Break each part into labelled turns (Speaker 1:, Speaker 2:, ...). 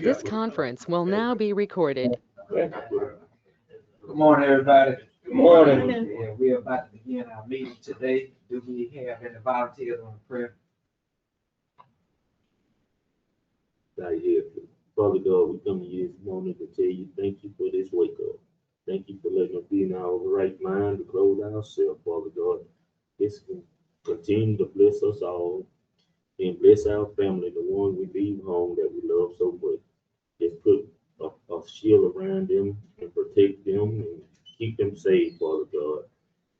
Speaker 1: This conference will now be recorded.
Speaker 2: Good morning, everybody.
Speaker 3: Good morning.
Speaker 2: Yeah, we're about to begin our meeting today. Do we have any volunteers on the prayer?
Speaker 3: Not yet. Father God, we come to you this morning to tell you thank you for this wake up. Thank you for letting us be in our right mind to clothe ourselves, Father God. This can continue to bless us all and bless our family, the ones we leave home that we love so much. Just put a shield around them and protect them and keep them safe, Father God.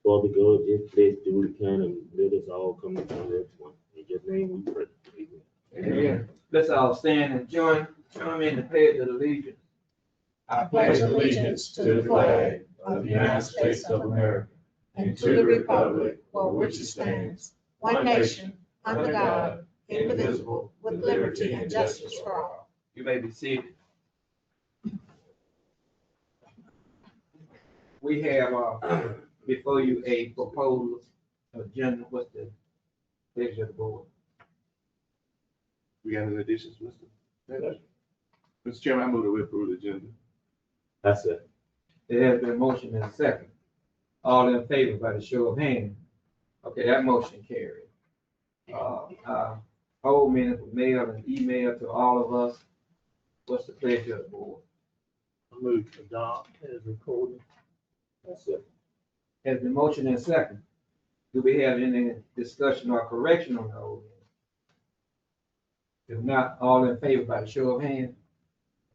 Speaker 3: Father God, just bless do we can and let us all come together as one. In your name we pray. Amen.
Speaker 2: Amen. Let's all stand and join me in the pledge of allegiance.
Speaker 4: I pledge allegiance to the flag of the United States of America and to the republic for which it stands, one nation, under God, indivisible, with liberty and justice for all.
Speaker 2: You may be seated. We have before you a proposal agenda. What's the pleasure of the board?
Speaker 5: We got any additions, Mr. Chairman, I move that we approve the agenda.
Speaker 3: That's it.
Speaker 2: There has been a motion and a second. All in favor by the show of hands. Okay, that motion carried. Whole minute was mailed and emailed to all of us. What's the pleasure of the board?
Speaker 3: I move to adopt as recorded. That's it.
Speaker 2: Has been motion and second. Do we have any discussion or correction on the whole minute? If not, all in favor by the show of hands.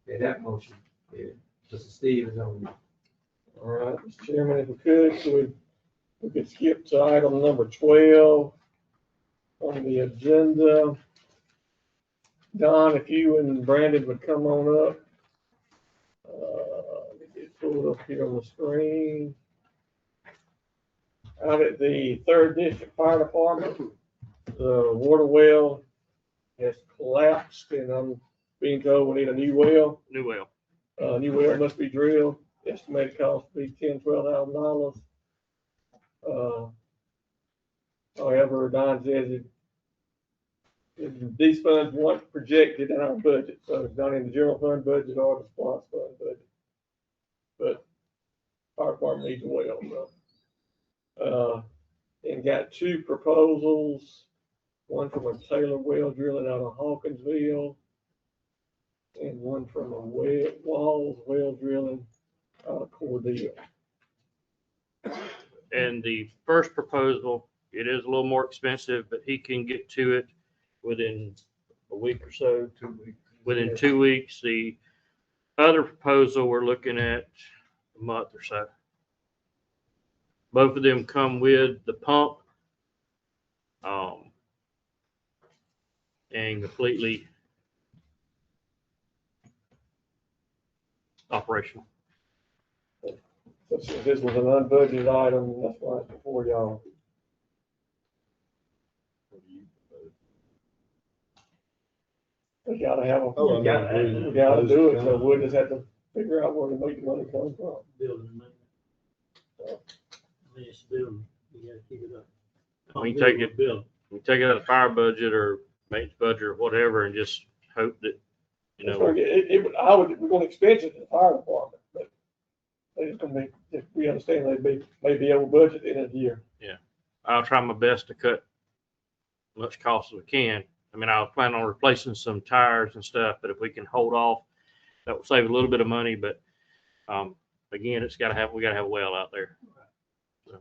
Speaker 2: Okay, that motion carried. Mr. Steve is on you.
Speaker 4: All right, Mr. Chairman, if we could, so we could skip to item number 12 on the agenda. Don, if you and Brandon would come on up. Let me get pulled up here on the screen. Out at the 3rd District Fire Department, the water well has collapsed, and I'm being told we need a new well.
Speaker 3: New well.
Speaker 4: New well must be drilled. Estimated cost to be $10,000 to $12,000. However, Don says these funds weren't projected in our budget, so it's not in the general fund budget or the SPOS fund budget. But fire department needs a well, so. And got 2 proposals. One from a Taylor well drilling out of Hawkinsville, and one from a Walls well drilling out of Cordell.
Speaker 6: And the first proposal, it is a little more expensive, but he can get to it within a week or so.
Speaker 4: 2 weeks.
Speaker 6: Within 2 weeks. The other proposal, we're looking at a month or so. Both of them come with the pump, and completely operational.
Speaker 4: So since this was an unbudgeted item, that's why it's before y'all. We gotta have a, we gotta do it, so we'll just have to figure out where to make the money come from.
Speaker 3: Building, this building, you gotta keep it up.
Speaker 6: We can take it, we take it out of the fire budget or maintenance budget or whatever, and just hope that,
Speaker 4: We're gonna expense it to the fire department, but they just gonna be, if we understand they may be over budget in a year.
Speaker 6: I'll try my best to cut as much cost as we can. I mean, I'll plan on replacing some tires and stuff, but if we can hold off, that will save a little bit of money. But again, we gotta have a well out there. So,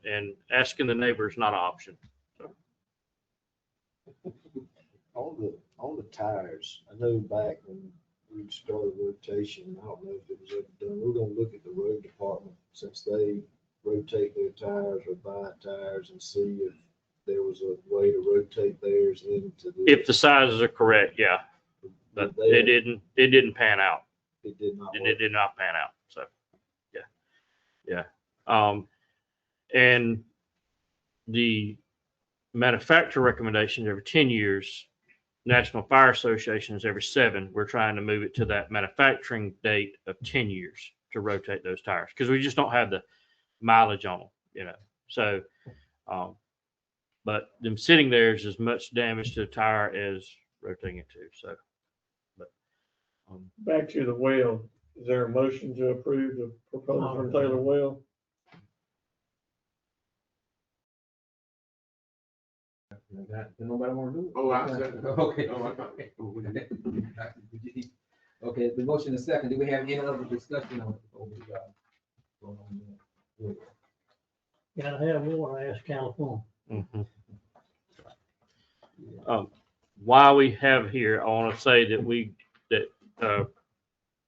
Speaker 6: and asking the neighbor is not an option. So.
Speaker 7: On the tires, I know back when we started rotation, I don't know if it was ever done, we're gonna look at the road department since they rotate their tires or buy tires and see if there was a way to rotate theirs into the.
Speaker 6: If the sizes are correct, yeah, but it didn't pan out.
Speaker 7: It did not.
Speaker 6: It did not pan out. So, yeah. And the manufacturer recommendations every 10 years, National Fire Association is every 7. We're trying to move it to that manufacturing date of 10 years to rotate those tires because we just don't have the mileage on them, So, but them sitting there is as much damage to the tire as rotating it to. So, but
Speaker 4: Back to the well, is there a motion to approve the proposal from Taylor Well?
Speaker 2: Nobody want to do it?
Speaker 5: Oh, I second.
Speaker 2: Okay.
Speaker 5: Oh, I thought-
Speaker 2: Okay, the motion is second. Do we have any other discussion on it before we, go on?
Speaker 8: Gotta have more, ask California.
Speaker 6: Mhm. While we have here, I want to say that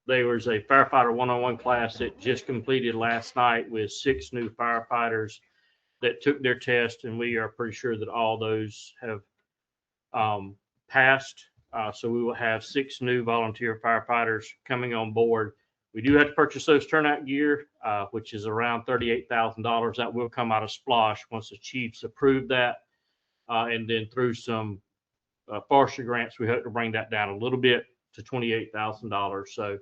Speaker 6: there was a firefighter one-on-one class that just completed last night with 6 new firefighters that took their test, and we are pretty sure that all those have passed. So we will have 6 new volunteer firefighters coming on board. We do have to purchase those turnout gear, which is around $38,000. That will come out of SPLOSH once the chiefs approve that. And then through some forestry grants, we hope to bring that down a little bit to $28,000. So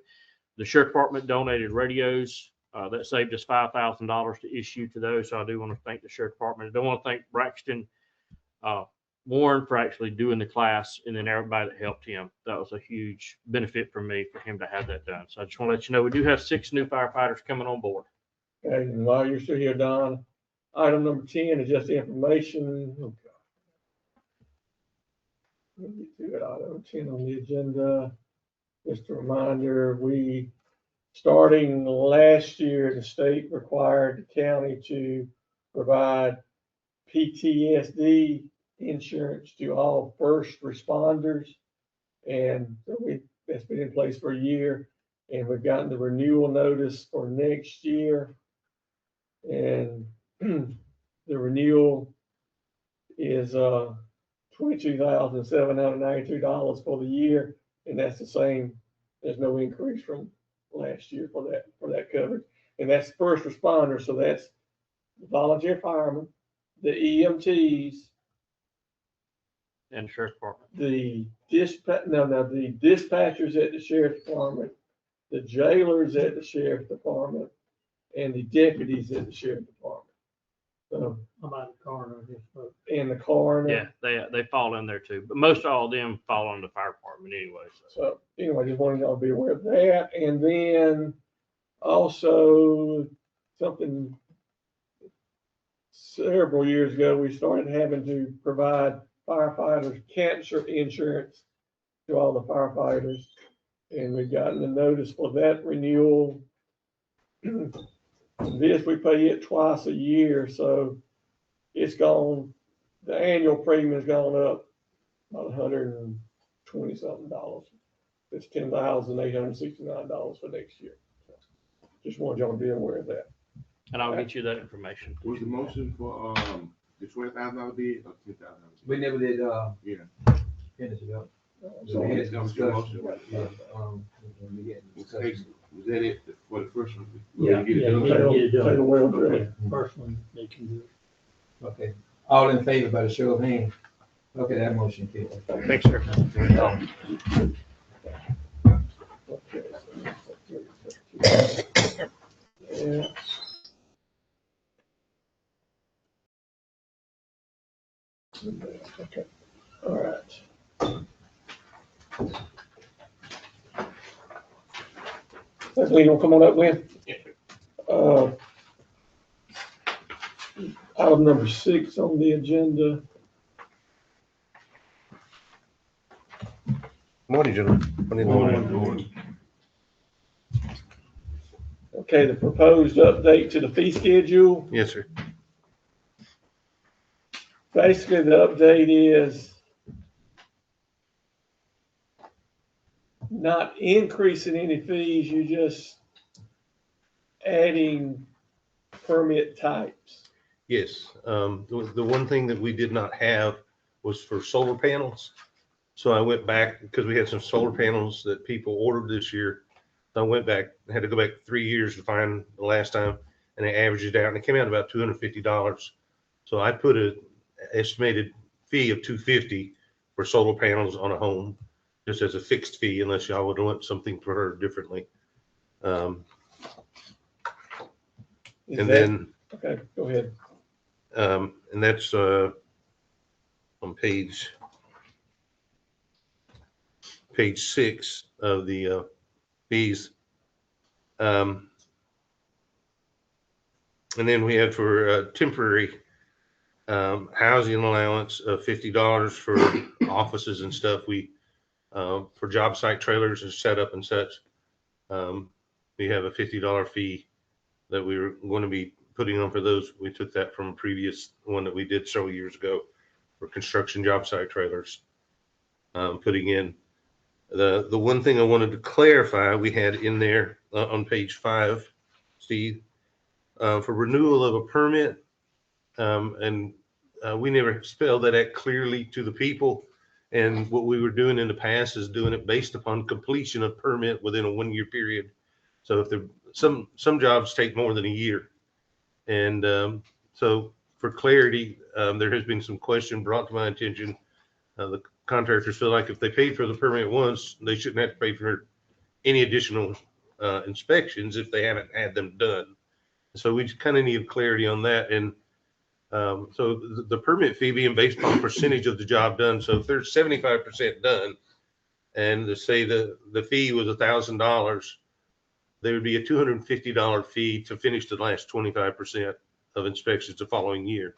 Speaker 6: the sheriff department donated radios. That saved us $5,000 to issue to those. So I do want to thank the sheriff department. I do want to thank Braxton Warren for actually doing the class, and then everybody that helped him. That was a huge benefit for me for him to have that done. So I just want to let you know we do have 6 new firefighters coming on board.
Speaker 4: Okay, and while you're still here, Don, item number 10 is just information. Oh, God. Let me get to it. Item 10 on the agenda. Just a reminder, starting last year, the state required the county to provide PTSD insurance to all first responders. And so that's been in place for a year, and we've gotten the renewal notice for next year. And the renewal is $22,792 for the year, and that's the same. There's no increase from last year for that coverage, and that's first responder. So that's the volunteer firemen, the EMTs,
Speaker 6: And sheriff department.
Speaker 4: the dispatchers at the sheriff's department, the jailers at the sheriff's department, and the deputies at the sheriff's department. So,
Speaker 8: How about the coroner?
Speaker 4: and the coroner.
Speaker 6: Yeah, they fall in there too. But most all of them fall on the fire department anyway.
Speaker 4: So anyway, just wanted y'all to be aware of that. And then also something several years ago, we started having to provide firefighters cancer insurance to all the firefighters. And we've gotten the notice for that renewal. This, we pay it twice a year, so it's gone, the annual premium has gone up about $120 something. It's $10,869 for next year. Just wanted y'all to be aware of that.
Speaker 6: And I'll get you that information.
Speaker 5: Was the motion for, the $20,000 bid or $10,000?
Speaker 2: We never did,
Speaker 5: Yeah.
Speaker 2: finish it up.
Speaker 4: So
Speaker 2: We had
Speaker 5: that was your
Speaker 2: discussion.
Speaker 5: motion.
Speaker 2: Yeah, when we get discussion.
Speaker 5: Was that it for the first one?
Speaker 8: Yeah,
Speaker 5: Get it
Speaker 8: yeah,
Speaker 5: done?
Speaker 8: yeah. Get it done.
Speaker 4: Taylor Well,
Speaker 5: Okay.
Speaker 8: First one, they can do it.
Speaker 2: Okay, all in favor by the show of hands? Okay, that motion carries.
Speaker 6: Thanks, sir.
Speaker 4: Yeah. Okay, all right. Lee, you want to come on up, Lynn? Item number 6 on the agenda.
Speaker 9: Morning, gentlemen.
Speaker 5: Morning.
Speaker 4: Okay, the proposed update to the fee schedule.
Speaker 9: Yes, sir.
Speaker 4: Basically, the update is not increasing any fees, you just adding permit types.
Speaker 9: Yes. The one thing that we did not have was for solar panels. So I went back because we had some solar panels that people ordered this year. So I went back, had to go back 3 years to find the last time, and I averaged it out, and it came out about $250. So I put an estimated fee of $250 for solar panels on a home, just as a fixed fee, unless y'all would want something for her differently.
Speaker 4: Is
Speaker 9: And
Speaker 4: that-
Speaker 9: then
Speaker 4: Okay, go ahead.
Speaker 9: and that's on page 6. of the fees. And then we had for temporary housing allowance of $50 for offices and stuff. We for job site trailers and setup and such. We have a $50 fee that we were going to be putting on for those. We took that from a previous one that we did several years ago for construction job site trailers. Putting in the one thing I wanted to clarify, we had in there on page 5, Steve, for renewal of a permit, and we never spelled that out clearly to the people. And what we were doing in the past is doing it based upon completion of permit within a 1-year period. So if some jobs take more than a year, and so for clarity, there has been some question brought to my attention. The contractors feel like if they paid for the permit once, they shouldn't have to pay for any additional inspections if they haven't had them done. So we just kind of need clarity on that. And so the permit fee being based on percentage of the job done. So if there's 75% done, and to say the fee was $1,000, there would be a $250 fee to finish the last 25% of inspections the following year.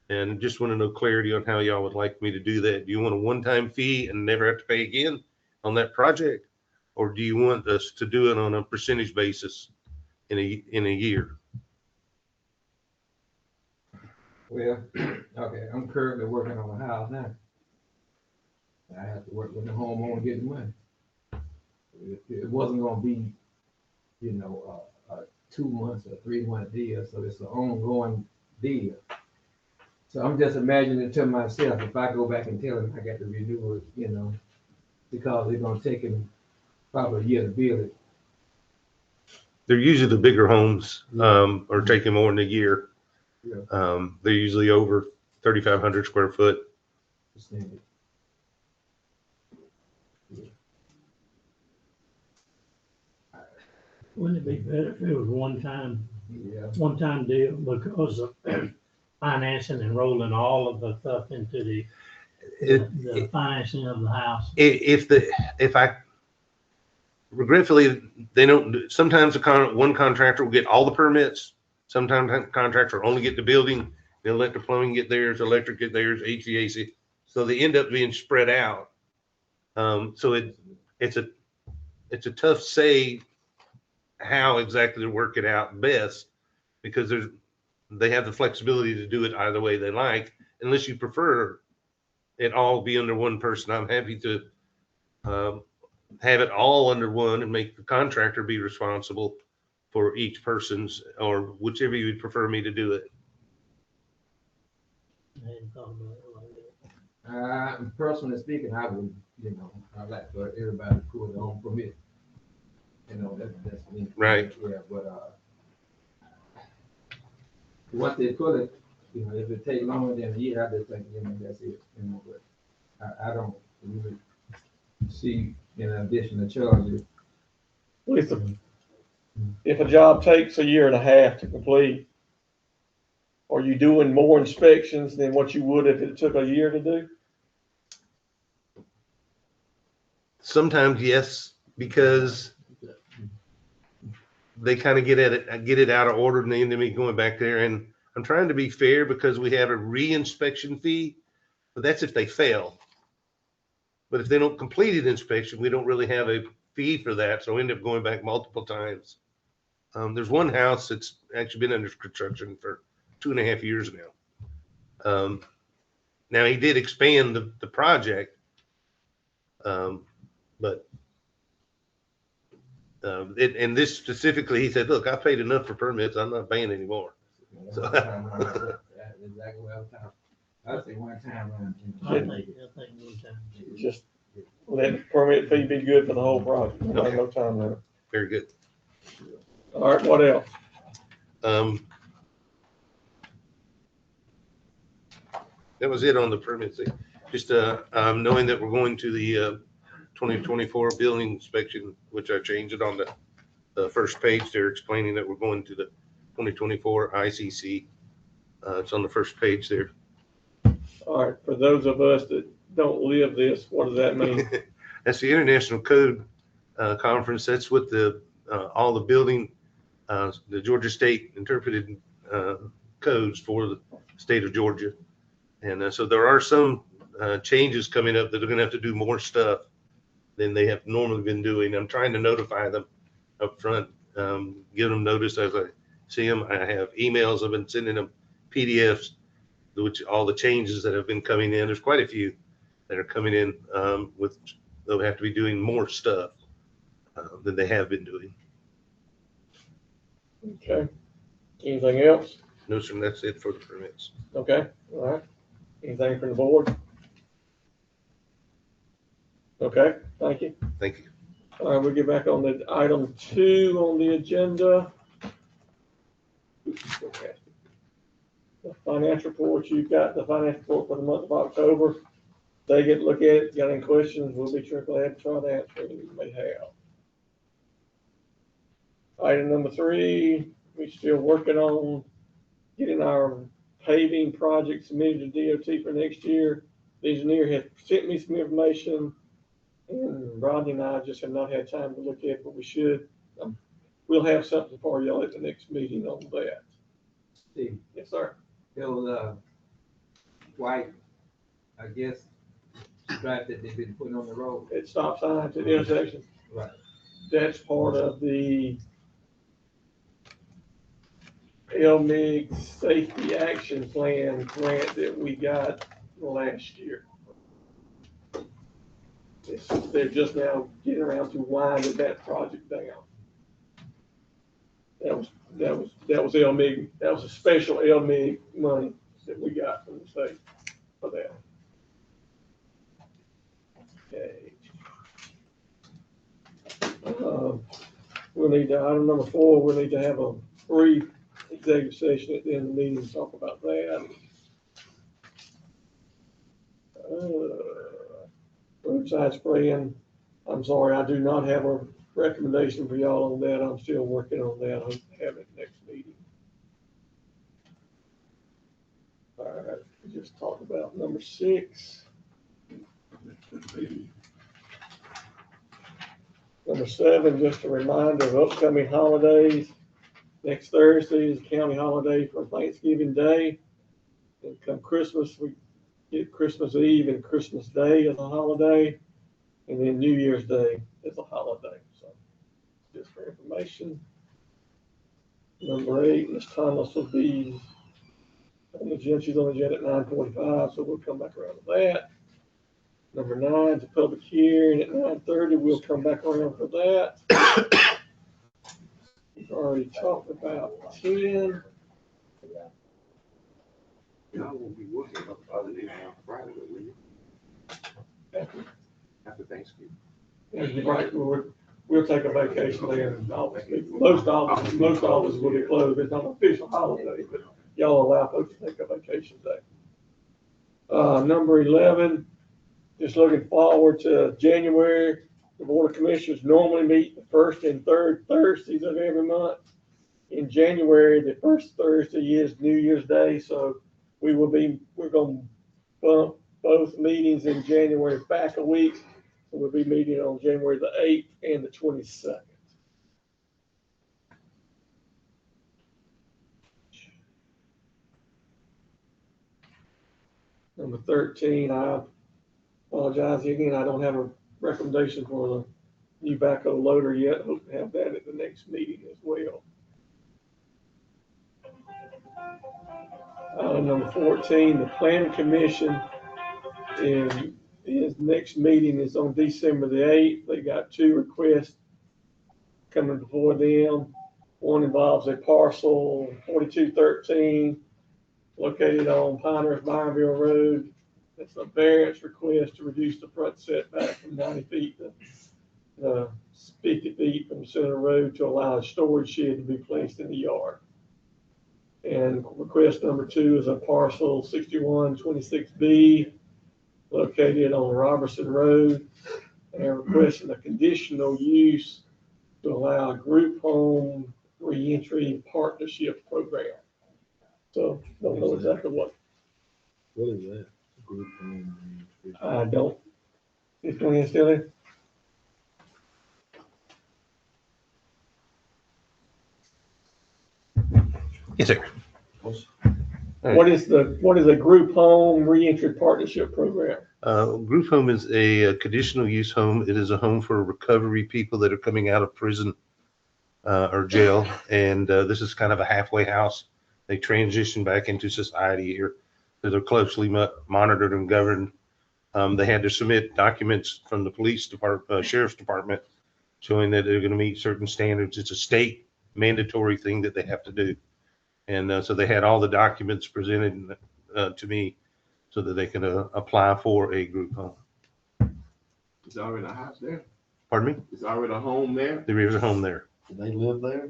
Speaker 9: And just want to know clarity on how y'all would like me to do that. Do you want a one-time fee and never have to pay again on that project? Or do you want us to do it on a percentage basis in a year?
Speaker 2: Well, okay, I'm currently working on a house now. I have to work with the homeowner to get the money. It wasn't gonna be, you know, a 2 months or 3 month deal, so it's an ongoing deal. So I'm just imagining to myself, if I go back and tell him I got to renew it, you know, because it's gonna take him probably a year to build it.
Speaker 9: They're usually the bigger homes, or taking more than a year.
Speaker 2: Yeah.
Speaker 9: They're usually over 3,500 square foot.
Speaker 8: Wouldn't it be better if it was one time
Speaker 2: Yeah.
Speaker 8: deal because of financing and rolling all of the stuff into the financing of the house?
Speaker 9: If I regretfully, they don't, sometimes one contractor will get all the permits. Sometimes contractor only get the building, they'll let the plumbing get theirs, electric get theirs, HVAC. So they end up being spread out. So it's a tough say how exactly to work it out best, because they have the flexibility to do it either way they like, unless you prefer it all be under one person. I'm happy to have it all under one and make the contractor be responsible for each person's, or whichever you would prefer me to do it.
Speaker 8: I hadn't thought about it like that.
Speaker 2: Personally speaking, I would, you know, I'd like for everybody to pull their own permit. You know, that's me.
Speaker 9: Right.
Speaker 2: Yeah, but once they pull it, you know, if it takes longer than a year, I just think, you know, that's it. You know, but I don't really see in addition to charges.
Speaker 4: If a job takes a year and a half to complete, are you doing more inspections than what you would if it took a year to do?
Speaker 9: Sometimes yes, because they kind of get it out of order, and they end up going back there. And I'm trying to be fair because we have a re-inspection fee, but that's if they fail. But if they don't complete an inspection, we don't really have a fee for that, so I end up going back multiple times. There's one house that's actually been under construction for 2.5 years now. Now he did expand the project, but and this specifically, he said, "Look, I paid enough for permits. I'm not paying anymore." So,
Speaker 2: That's exactly what I was talking. I say one time around.
Speaker 8: I think one time.
Speaker 4: Just let the permit fee be good for the whole project. No time limit.
Speaker 9: very good.
Speaker 4: All right, what else?
Speaker 9: That was it on the permit thing. Just knowing that we're going to the 2024 building inspection, which I changed it on the first page there, explaining that we're going to the 2024 ICC. It's on the first page there.
Speaker 4: All right, for those of us that don't live this, what does that mean?
Speaker 9: That's the international code conference. That's with all the building, the Georgia State interpreted codes for the state of Georgia. And so there are some changes coming up that are gonna have to do more stuff than they have normally been doing. I'm trying to notify them up front, give them notice as I see them. I have emails, I've been sending them PDFs, which all the changes that have been coming in. There's quite a few that are coming in they'll have to be doing more stuff than they have been doing.
Speaker 4: Okay. Anything else?
Speaker 9: No, sir, that's it for the permits.
Speaker 4: Okay, all right. Anything from the board? Okay, thank you.
Speaker 9: Thank you.
Speaker 4: All right, we'll get back on the item 2 on the agenda. The financial report, you've got the financial report for the month of October. They get to look at it, got any questions, we'll be sure glad to try to answer any you may have. Item number 3, we're still working on getting our paving project submitted to DOT for next year. The engineer has sent me some information, and Rodney and I just have not had time to look at it, but we should. We'll have something for y'all at the next meeting on that.
Speaker 2: Steve,
Speaker 4: Yes, sir.
Speaker 2: those, white, I guess, stripe that they've been putting on the road.
Speaker 4: At stop signs at intersections.
Speaker 2: Right.
Speaker 4: That's part of the LMIG Safety Action Plan grant that we got last year. They're just now getting around to winding that project down. That was LMIG, that was a special LMIG money that we got from the state for that. Okay. We'll need to, item number 4, we'll need to have a brief executive session at the end of the meeting to talk about that. Roadside spraying, I'm sorry, I do not have a recommendation for y'all on that. I'm still working on that. I hope to have it next meeting. All right, we just talked about number 6. Number 7, just a reminder of upcoming holidays. Next Thursday is a county holiday for Thanksgiving Day. And come Christmas, we get Christmas Eve and Christmas Day as a holiday. And then New Year's Day is a holiday. So just for information. Number 8, Ms. Thomas will be on the agenda. She's on the agenda at 9:45, so we'll come back around to that. Number 9 is a public hearing at 9:30. We'll come back around for that. We've already talked about 10.
Speaker 5: Y'all won't be working other than on Friday, will you? After Thanksgiving.
Speaker 4: And you're right, we'll take a vacation there in August. Most offices will be closed. It's not an official holiday, but y'all allow folks to take a vacation day. Number 11, just looking forward to January. The Board of Commissioners normally meet the first and third Thursdays of every month. In January, the first Thursday is New Year's Day, so we're going to bump both meetings in January back a week. So we'll be meeting on January the 8th and the 22nd. Number 13, I apologize again, I don't have a recommendation for the new backhoe loader yet. Hope to have that at the next meeting as well. Number 14, the Planning Commission his next meeting is on December the 8th. They got 2 requests coming before them. One involves a parcel 4213 located on Pinehurst Byronville Road. It's a variance request to reduce the front setback from 90 feet to 50 feet from the center road to allow a storage shed to be placed in the yard. And request number 2 is a parcel 6126B located on Robertson Road. And they're requesting a conditional use to allow a group home reentry partnership program. So don't know exactly what.
Speaker 7: What is that? Group home?
Speaker 4: I don't. Is Glenn still there?
Speaker 9: Yes, sir.
Speaker 4: What is a group home reentry partnership program?
Speaker 9: Group home is a conditional use home. It is a home for recovery people that are coming out of prison or jail. And this is kind of a halfway house. They transition back into society here. So they're closely monitored and governed. They had to submit documents from the police department, sheriff's department, showing that they're going to meet certain standards. It's a state mandatory thing that they have to do. And so they had all the documents presented to me so that they can apply for a group home.
Speaker 5: Is already a house there?
Speaker 9: Pardon me?
Speaker 5: Is already a home there?
Speaker 9: There is a home there.
Speaker 7: Do they live there?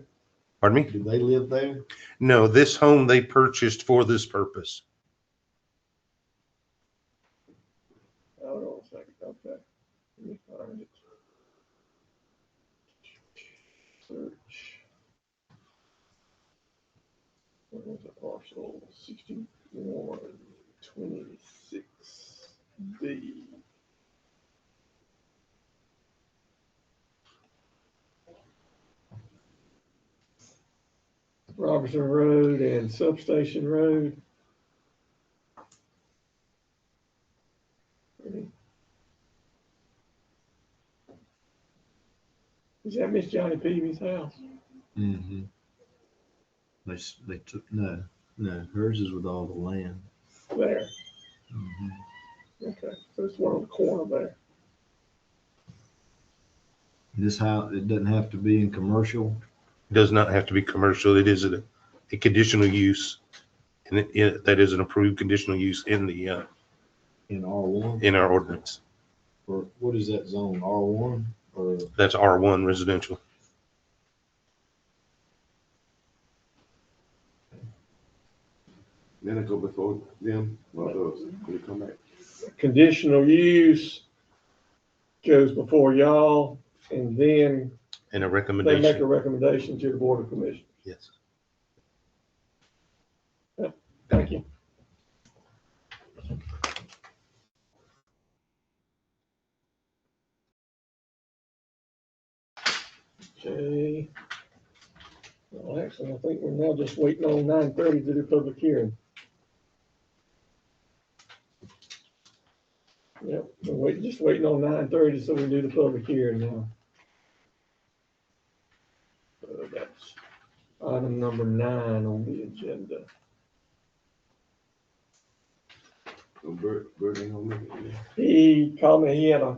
Speaker 9: Pardon me?
Speaker 7: Do they live there?
Speaker 9: No, this home they purchased for this purpose.
Speaker 4: Hold on a second, okay. Let me find it. Search. What was it, parcel 6126D. Robertson Road and Substation Road. Is that Miss Johnny Peavy's house?
Speaker 7: Mm-hmm. They took, no, hers is with all the land.
Speaker 4: There,
Speaker 7: Mhm.
Speaker 4: okay, so it's one on the corner there.
Speaker 7: This house, it doesn't have to be in commercial.
Speaker 9: It does not have to be commercial. It is a conditional use. And that is an approved conditional use in the
Speaker 7: In R1,
Speaker 9: in our ordinance.
Speaker 7: or what is that zone, R1, or?
Speaker 9: That's R1 residential.
Speaker 5: Then it go before them, or those, when they come back.
Speaker 4: Conditional use goes before y'all, and then
Speaker 9: And a
Speaker 4: they make a
Speaker 9: recommendation.
Speaker 4: recommendation to the Board of Commissioners.
Speaker 9: Yes.
Speaker 4: Thank you. Okay. Well, actually, I think we're now just waiting on 9:30 to do public hearing. Yep, just waiting on 9:30 so we can do the public hearing now. So that's item number 9 on the agenda.
Speaker 5: So Bert ain't gonna make it.
Speaker 4: He called me, he had a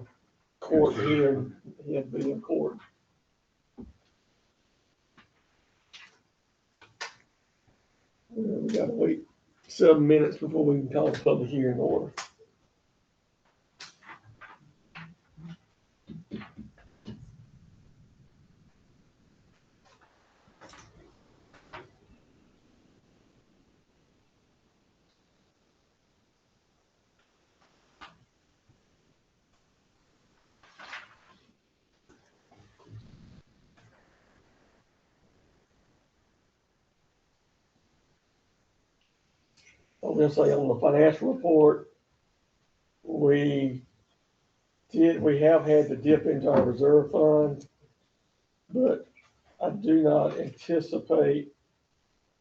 Speaker 4: court hearing, he had to be in court. We gotta wait 7 minutes before we can call the public hearing order. I'm gonna say on the financial report, we have had to dip into our reserve fund, but I do not anticipate,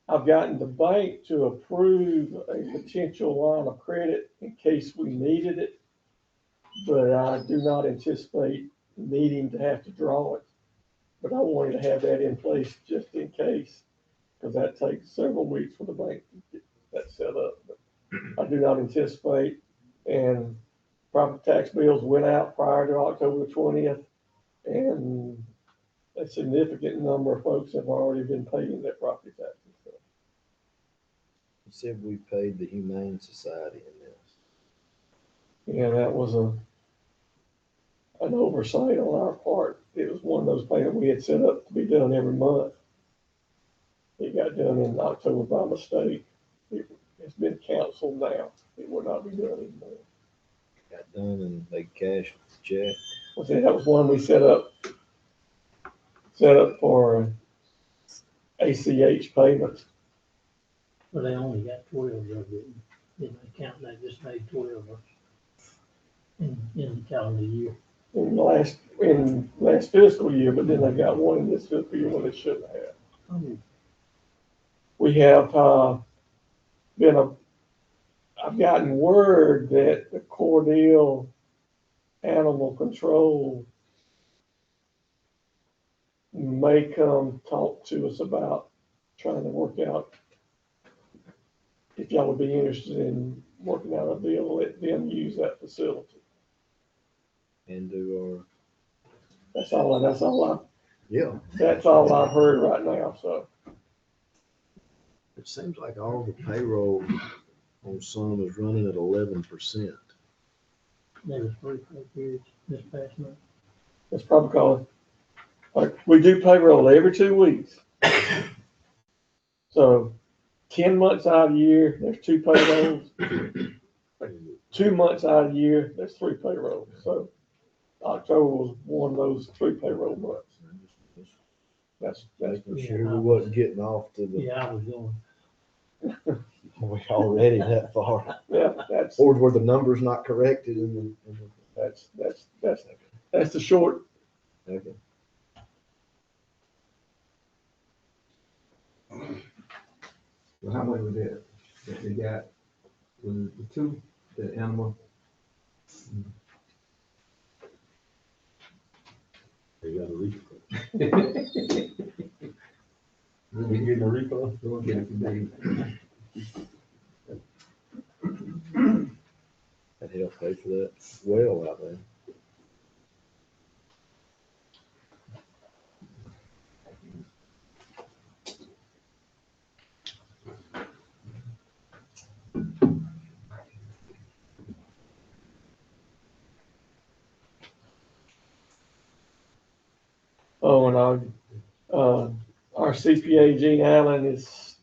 Speaker 4: I've gotten the bank to approve a potential line of credit in case we needed it, but I do not anticipate needing to have to draw it. But I wanted to have that in place just in case, because that takes several weeks for the bank to get that set up. But I do not anticipate, and property tax bills went out prior to October 20th, and a significant number of folks have already been paying their property taxes. So,
Speaker 7: You said we paid the Humane Society in this.
Speaker 4: yeah, that was an oversight on our part. It was one of those payments we had set up to be done every month. It got done in October by mistake. It's been canceled now. It will not be done anymore.
Speaker 7: Got done and they cashed the check.
Speaker 4: Well, see, that was one we set up for ACH payments.
Speaker 8: Well, they only got 12 of it. Didn't they count, they just made 12 of it in the calendar year.
Speaker 4: In last fiscal year, but then they got one in this fiscal year when they shouldn't have. we have, I've gotten word that the Cordell Animal Control may come talk to us about trying to work out if y'all would be interested in working out a deal to let them use that facility.
Speaker 7: And do
Speaker 4: That's all
Speaker 7: yeah,
Speaker 4: I've heard right now, so.
Speaker 7: it seems like all the payroll on some is running at 11%.
Speaker 8: There was 3 pay periods this past month.
Speaker 4: That's probably because, like, we do payroll every 2 weeks. So 10 months out of the year, there's 2 payrolls. 2 months out of the year, there's 3 payrolls. So October was one of those 3 payroll months. That's
Speaker 7: Making
Speaker 8: Yeah,
Speaker 7: sure
Speaker 8: I
Speaker 7: we
Speaker 8: was-
Speaker 7: wasn't getting off to the,
Speaker 8: Yeah, I was going.
Speaker 7: we already that far.
Speaker 4: yeah, that's
Speaker 7: Or were the numbers not corrected
Speaker 4: that's the short.
Speaker 7: okay.
Speaker 2: Well, how much was that they got? Was it the 2, the animal?
Speaker 3: They got a refund.
Speaker 2: We getting a refund? We'll get it today.
Speaker 7: That helped pay for that well out there.
Speaker 4: Oh, and our CPA, Gene Allen, has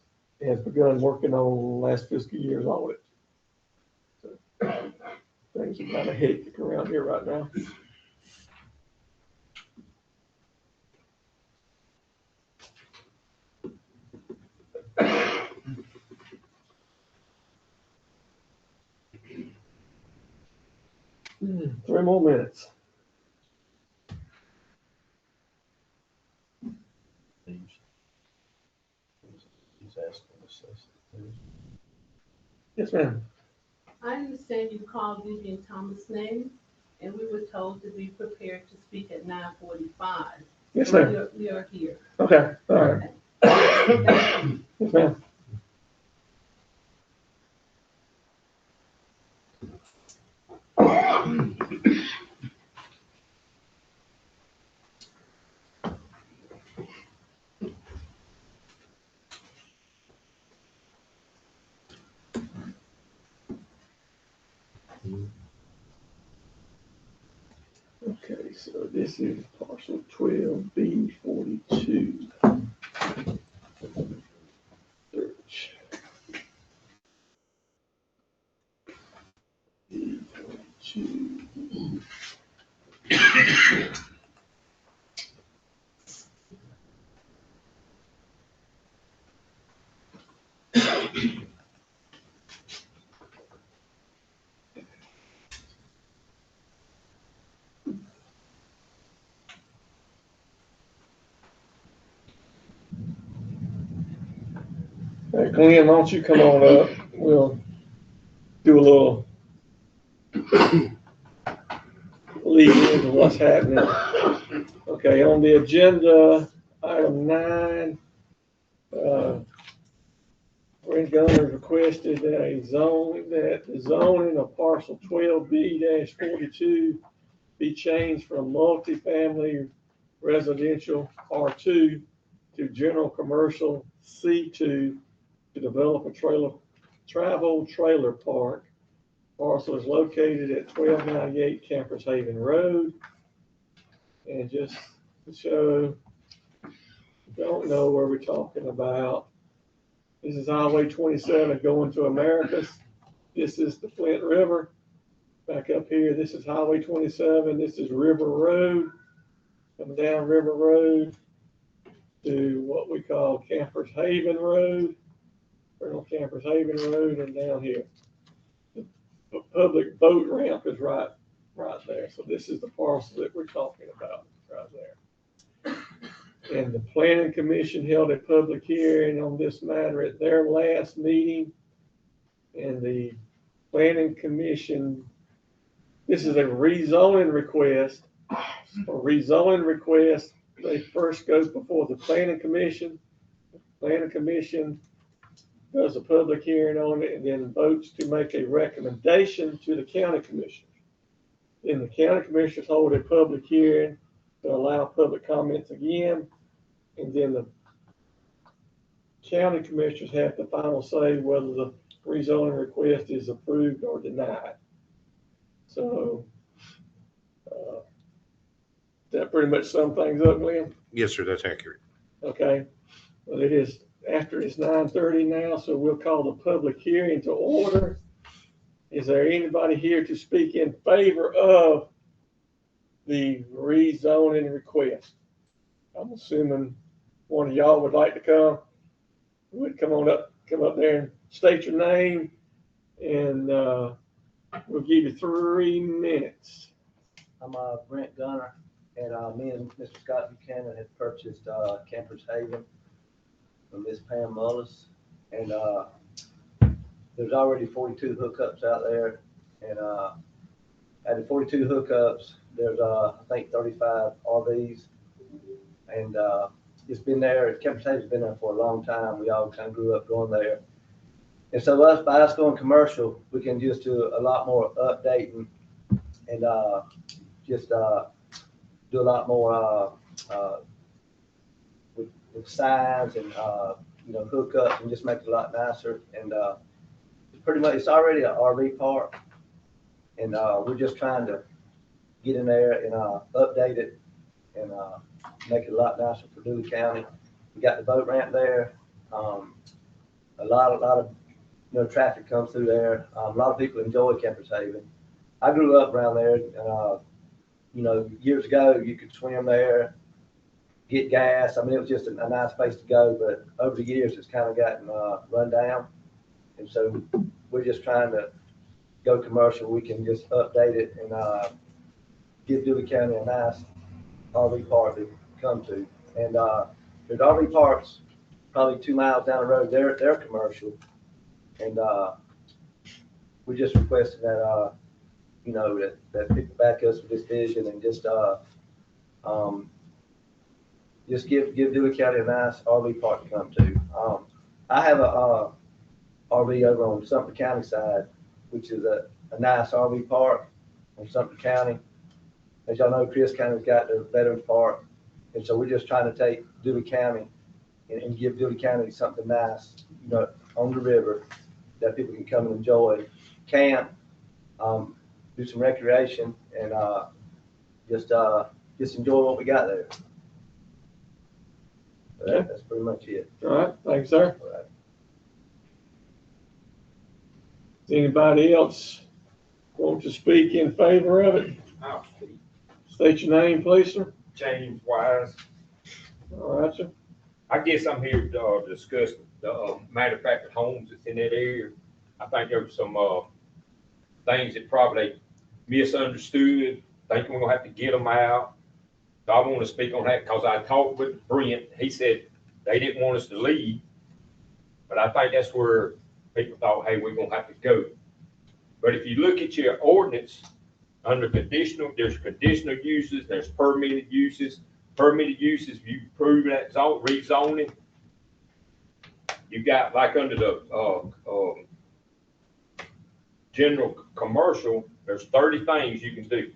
Speaker 4: begun working on last fiscal year's audit. So, things are kind of hectic around here right now. Three more minutes.
Speaker 7: He's asking us.
Speaker 4: Yes, ma'am.
Speaker 10: I understand you called Vivian Thomas' name, and we were told to be prepared to speak at 9:45.
Speaker 4: Yes,
Speaker 10: So
Speaker 4: ma'am.
Speaker 10: We are here.
Speaker 4: Okay, all right. Yes, ma'am. Okay, so this is parcel 12B42. Search. B42. Hey, Glenn, why don't you come on up? We'll do a little lead into what's happening. Okay, on the agenda, item 9, Brent Gunner requested that the zoning of parcel 12B-42 be changed from multifamily residential R2 to general commercial C2 to develop a travel trailer park. Parcel is located at 1298 Campers Haven Road. And just to show, don't know where we're talking about. This is Highway 27 going to Americus. This is the Flint River. Back up here, this is Highway 27. This is River Road. Coming down River Road to what we call Campers Haven Road. Colonel Campers Haven Road, and down here. The public boat ramp is right there. So this is the parcel that we're talking about right there. And the planning commission held a public hearing on this matter at their last meeting. And the planning commission, this is a rezoning request. For rezoning request, they first go before the planning commission. The planning commission does a public hearing on it and then votes to make a recommendation to the county commissioners. Then the county commissioners hold a public hearing to allow public comments again. And then the county commissioners have the final say whether the rezoning request is approved or denied. So, that pretty much sum things up, Glenn?
Speaker 9: Yes, sir, that's accurate.
Speaker 4: Okay. Well, it is after it's 9:30 now, so we'll call the public hearing to order. Is there anybody here to speak in favor of the rezoning request? I'm assuming one of y'all would like to come. Would come up there and state your name, and we'll give you 3 minutes.
Speaker 11: I'm Brent Gunner, and me and Mr. Scott Buchanan had purchased Campers Haven from Miss Pam Mullis, and there's already 42 hookups out there, and out of 42 hookups, there's I think 35 RVs, and it's been there. Campers Haven's been there for a long time. We all kind of grew up going there, and so by us going commercial, we can just do a lot more updating and just do a lot more with signs and hookups and just make it a lot nicer. And pretty much it's already an RV park, and we're just trying to get in there and update it and make it a lot nicer for Dewey County. We got the boat ramp there. A lot of traffic comes through there. A lot of people enjoy Campers Haven. I grew up around there. Years ago you could swim there, get gas. I mean, it was just a nice place to go. But over the years, it's kind of gotten run down, and so we're just trying to go commercial. We can just update it and give Dewey County a nice RV park to come to. And there's RV parks probably 2 miles down the road. They're commercial, and we just requested that that people back us with this vision and just give Dewey County a nice RV park to come to. I have a RV over on Sumter County side, which is a nice RV park on Sumter County. As y'all know, Chris County's got the Veterans Park, and so we're just trying to take Dewey County and give Dewey County something nice, on the river that people can come and enjoy, camp, do some recreation, and just enjoy what we got there. That's pretty much it.
Speaker 4: All right, thanks, sir.
Speaker 11: All right.
Speaker 4: Anybody else want to speak in favor of it?
Speaker 2: I'll speak.
Speaker 4: State your name, please, sir.
Speaker 12: James Wise.
Speaker 4: All right, sir.
Speaker 12: I guess I'm here to discuss the manufactured homes that's in that area. I think there's some things that probably misunderstood, thinking we're gonna have to get them out. So I want to speak on that because I talked with Brent. He said they didn't want us to leave, but I think that's where people thought, hey, we're gonna have to go. But if you look at your ordinance under conditional, there's conditional uses, there's permitted uses. Permitted uses, if you prove that rezoning, you got like under the general commercial, there's 30 things you can do.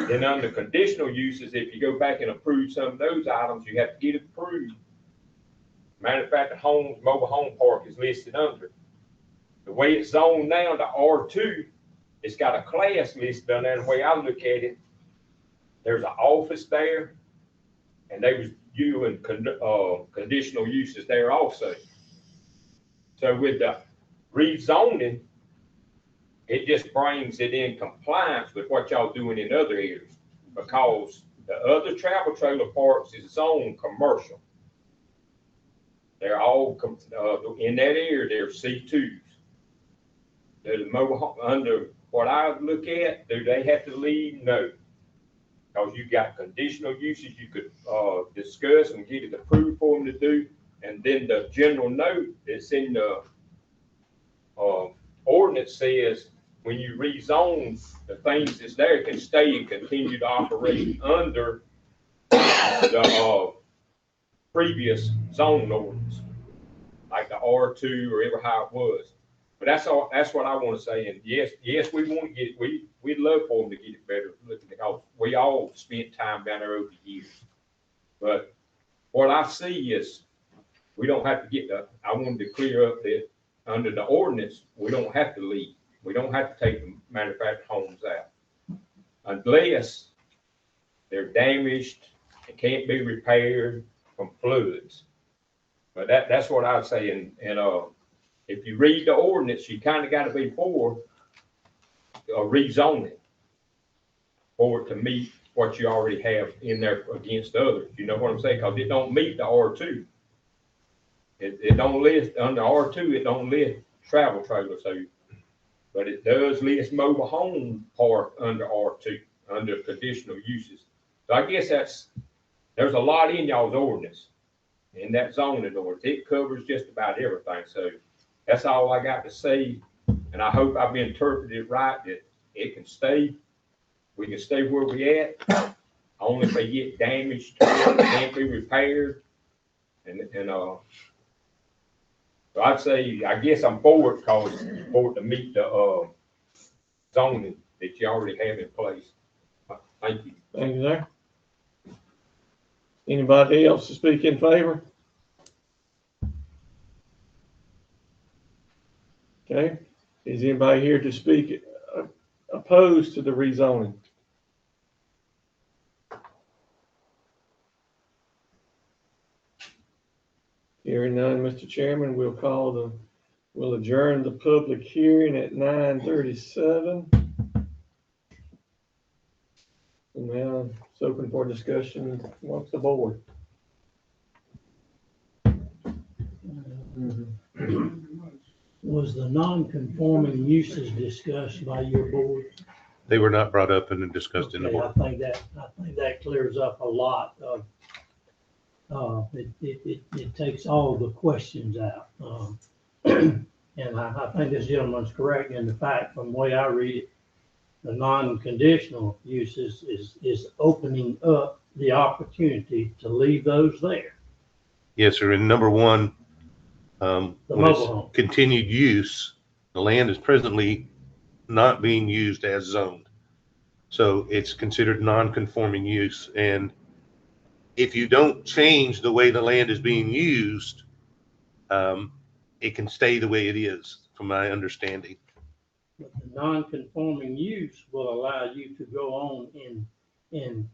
Speaker 12: Then under conditional uses, if you go back and approve some of those items, you have to get it approved. Manufactured homes, mobile home park is listed under it. The way it's zoned now to R2, it's got a class listed on there. The way I look at it, there's an office there, and they was doing conditional uses there also. So with the rezoning, it just brings it in compliance with what y'all doing in other areas, because the other travel trailer parks is zoned commercial. They're all in that area. They're C2s. They're the mobile home, under what I look at. Do they have to leave? No. Cause you got conditional uses you could, discuss and get it approved for them to do. And then the general note that's in the, ordinance says, when you rezone, the things that's there can stay and continue to operate under the, previous zone ordinance, like the R2 or ever how it was. But that's all, that's what I want to say. And yes, we want to get it. We'd love for them to get it better, because we all spent time down there over the years. But what I see is we don't have to get the, I wanted to clear up that under the ordinance, we don't have to leave. We don't have to take the manufactured homes out unless they're damaged and can't be repaired from floods. But that's what I'd say. And if you read the ordinance, you kind of got to be for rezoning for it to meet what you already have in there against others. You know what I'm saying? Because it don't meet the R2. It don't list under R2. It don't list travel trailers. So, but it does list mobile home park under R2 under conditional uses. So I guess there's a lot in y'all's ordinance, in that zoning ordinance. It covers just about everything. So that's all I got to say. And I hope I've interpreted it right, that it can stay. We can stay where we at. Only if they get damaged, can't be repaired. So I'd say, I guess I'm for it, because for it to meet the zoning that you already have in place. Thank you.
Speaker 4: Thank you, sir. Anybody else to speak in favor? Okay, is anybody here to speak opposed to the rezoning? Hearing none, Mr. Chairman, we'll adjourn the public hearing at 9:37. And now it's open for discussion amongst the board.
Speaker 8: Was the non-conforming uses discussed by your board?
Speaker 9: They were not brought up and discussed in the
Speaker 8: Okay,
Speaker 9: board.
Speaker 8: I think that clears up a lot of, it takes all the questions out. And I think this gentleman's correct in the fact, from the way I read it, the non-conditional uses is opening up the opportunity to leave those there.
Speaker 9: Yes, sir. And number one,
Speaker 8: The
Speaker 9: when
Speaker 8: mobile
Speaker 9: it's
Speaker 8: home.
Speaker 9: continued use, the land is presently not being used as zoned. So it's considered non-conforming use. And if you don't change the way the land is being used, it can stay the way it is, from my understanding.
Speaker 8: But the non-conforming use will allow you to go on and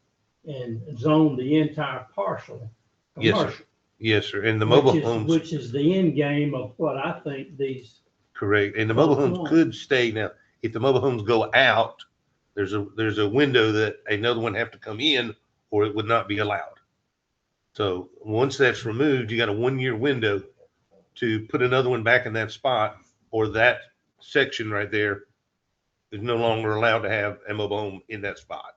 Speaker 8: zone the entire parcel
Speaker 9: Yes, sir.
Speaker 8: commercial.
Speaker 9: Yes, sir. And the mobile
Speaker 8: which is-
Speaker 9: homes,
Speaker 8: Which is the end game of what I think these,
Speaker 9: correct. And the mobile homes could stay. Now, if the mobile homes go out, there's a window that another one have to come in, or it would not be allowed. So once that's removed, you got a 1-year window to put another one back in that spot, or that section right there is no longer allowed to have a mobile home in that spot.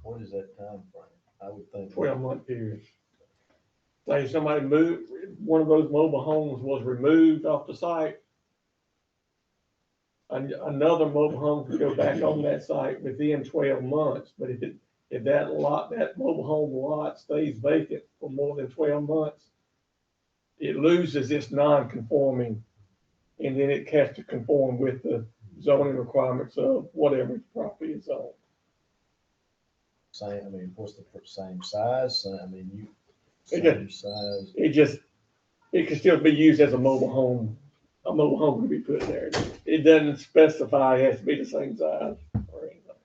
Speaker 7: What is that time frame? I would think.
Speaker 4: 12-month period. Say somebody moved, one of those mobile homes was removed off the site. Another mobile home could go back on that site within 12 months, but if that mobile home lot stays vacant for more than 12 months, it loses its non-conforming, and then it has to conform with the zoning requirements of whatever its property is on.
Speaker 7: Same, I mean, what's the same size? I mean,
Speaker 4: Same
Speaker 7: size.
Speaker 4: It can still be used as a mobile home. A mobile home can be put there. It doesn't specify it has to be the same size or anything.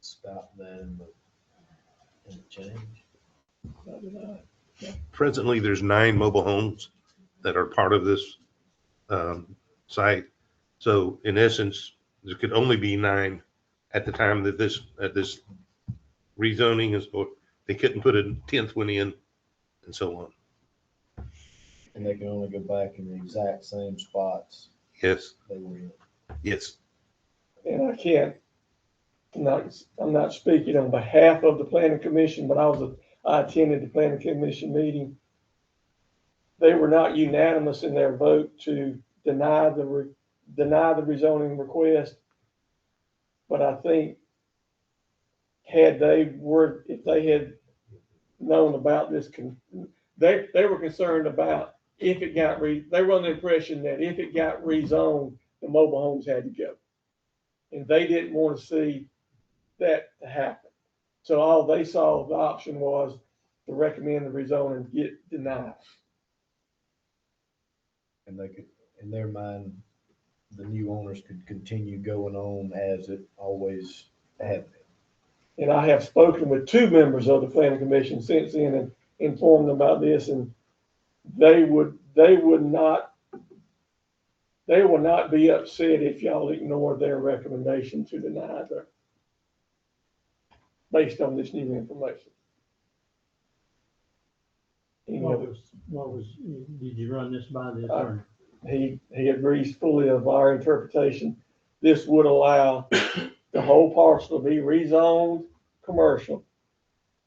Speaker 7: Stop that in the change.
Speaker 9: Presently, there's 9 mobile homes that are part of this site. So in essence, there could only be 9 at the time that this rezoning is, or they couldn't put a 10th one in, and so on.
Speaker 7: And they can only go back in the exact same spots
Speaker 9: Yes,
Speaker 7: they were in.
Speaker 9: yes.
Speaker 4: And I can't I'm not speaking on behalf of the planning commission, but I attended the planning commission meeting. They were not unanimous in their vote to deny the rezoning request. But I think if they had known about this, they were concerned about if it got they were under the impression that if it got rezoned, the mobile homes had to go. And they didn't want to see that to happen. So all they saw the option was to recommend the rezoning and get denied.
Speaker 7: And they could, in their mind, the new owners could continue going on as it always had been.
Speaker 4: And I have spoken with two members of the planning commission since then and informed them about this, and they will not be upset if y'all ignore their recommendation to deny their, based on this new information.
Speaker 8: Did you run this by the attorney?
Speaker 4: He agrees fully of our interpretation. This would allow the whole parcel to be rezoned commercial.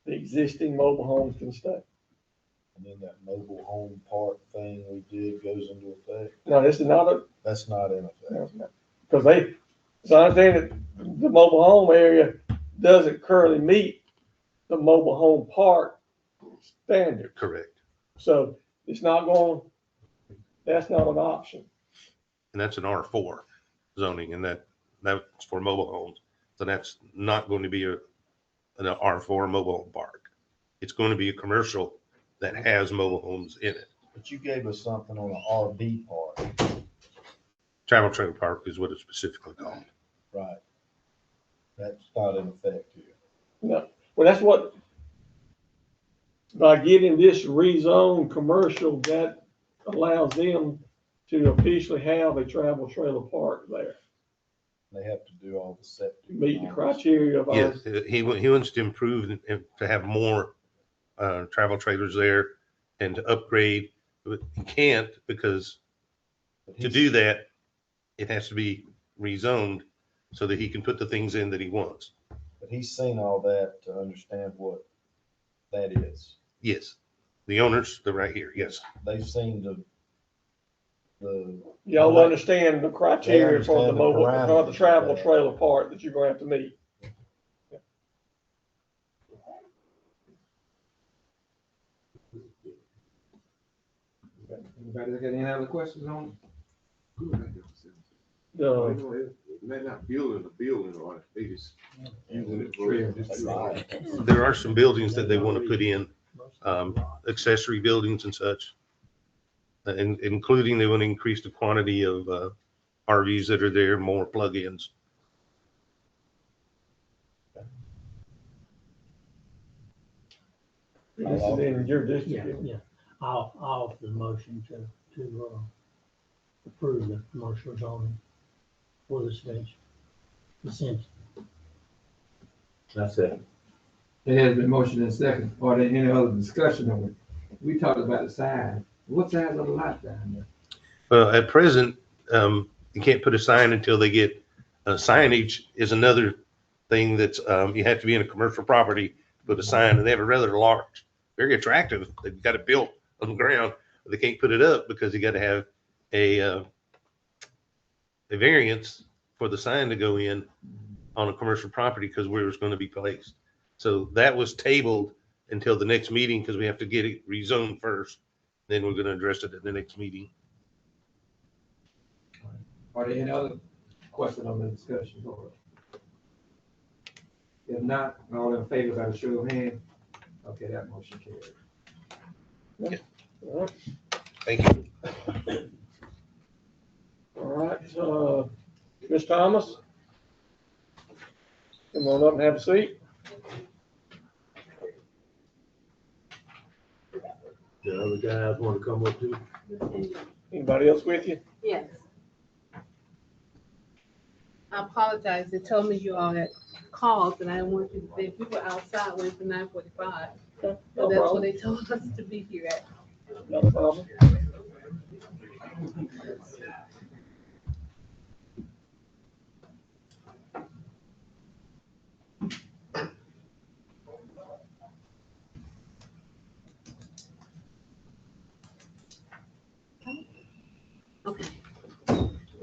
Speaker 4: The existing mobile homes can stay.
Speaker 7: And then that mobile home park thing we did goes into effect.
Speaker 4: No, this is not
Speaker 7: That's not in effect.
Speaker 4: because so I understand that the mobile home area doesn't currently meet the mobile home park standard.
Speaker 9: Correct.
Speaker 4: So it's not that's not an option.
Speaker 9: And that's an R4 zoning, and that's for mobile homes. So that's not going to be an R4 mobile home park. It's going to be a commercial that has mobile homes in it.
Speaker 7: But you gave us something on an RV park.
Speaker 9: Travel trailer park is what it's specifically called.
Speaker 7: Right. That's not in effect here.
Speaker 4: No. Well, that's what, by getting this rezoned commercial, that allows them to officially have a travel trailer park there.
Speaker 7: They have to do all the septic.
Speaker 4: Meet the criteria of
Speaker 9: Yes,
Speaker 4: ours.
Speaker 9: he wants to improve and to have more travel trailers there and to upgrade. But he can't because to do that, it has to be rezoned so that he can put the things in that he wants.
Speaker 7: But he's seen all that to understand what that is.
Speaker 9: Yes, the owners, they're right here. Yes,
Speaker 7: They've seen the
Speaker 4: Y'all understand the criteria for the
Speaker 7: understand the
Speaker 4: mobile, for
Speaker 7: parameters
Speaker 4: the
Speaker 7: of
Speaker 4: travel
Speaker 7: that.
Speaker 4: trailer park that you're gonna have to meet.
Speaker 2: Anybody got any other questions on
Speaker 5: They're not building a building or they just using it for.
Speaker 9: there are some buildings that they want to put in, accessory buildings and such. Including they want to increase the quantity of RVs that are there, more plug-ins.
Speaker 4: This is in your
Speaker 8: Yeah,
Speaker 4: district.
Speaker 8: yeah. I'll offer the motion to approve the commercial zoning for this extension.
Speaker 3: That's it.
Speaker 2: it? It has been motion and second. Are there any other discussion on it? We talked about the size. What size of the lot down there?
Speaker 9: Well, at present, you can't put a sign until they get signage is another thing that's you have to be in a commercial property to put a sign, and they have a rather large, very attractive. They've got it built on the ground, but they can't put it up because you got to have a variance for the sign to go in on a commercial property because where it's going to be placed. So that was tabled until the next meeting because we have to get it rezoned first. Then we're going to address it at the next meeting.
Speaker 2: Are there any other questions on the discussion board? If not, all in favor by the show of hands? Okay, that motion carries.
Speaker 9: Thank you.
Speaker 4: All right, Ms. Thomas? Come on up and have a seat.
Speaker 3: The other guys want to come up too?
Speaker 4: Anybody else with you?
Speaker 10: Yes. I apologize. They told me you all had called and I didn't want you to think we were outside waiting for 9:45. So
Speaker 4: No
Speaker 10: that's what
Speaker 4: problem.
Speaker 10: they told us to be here at.
Speaker 4: No problem.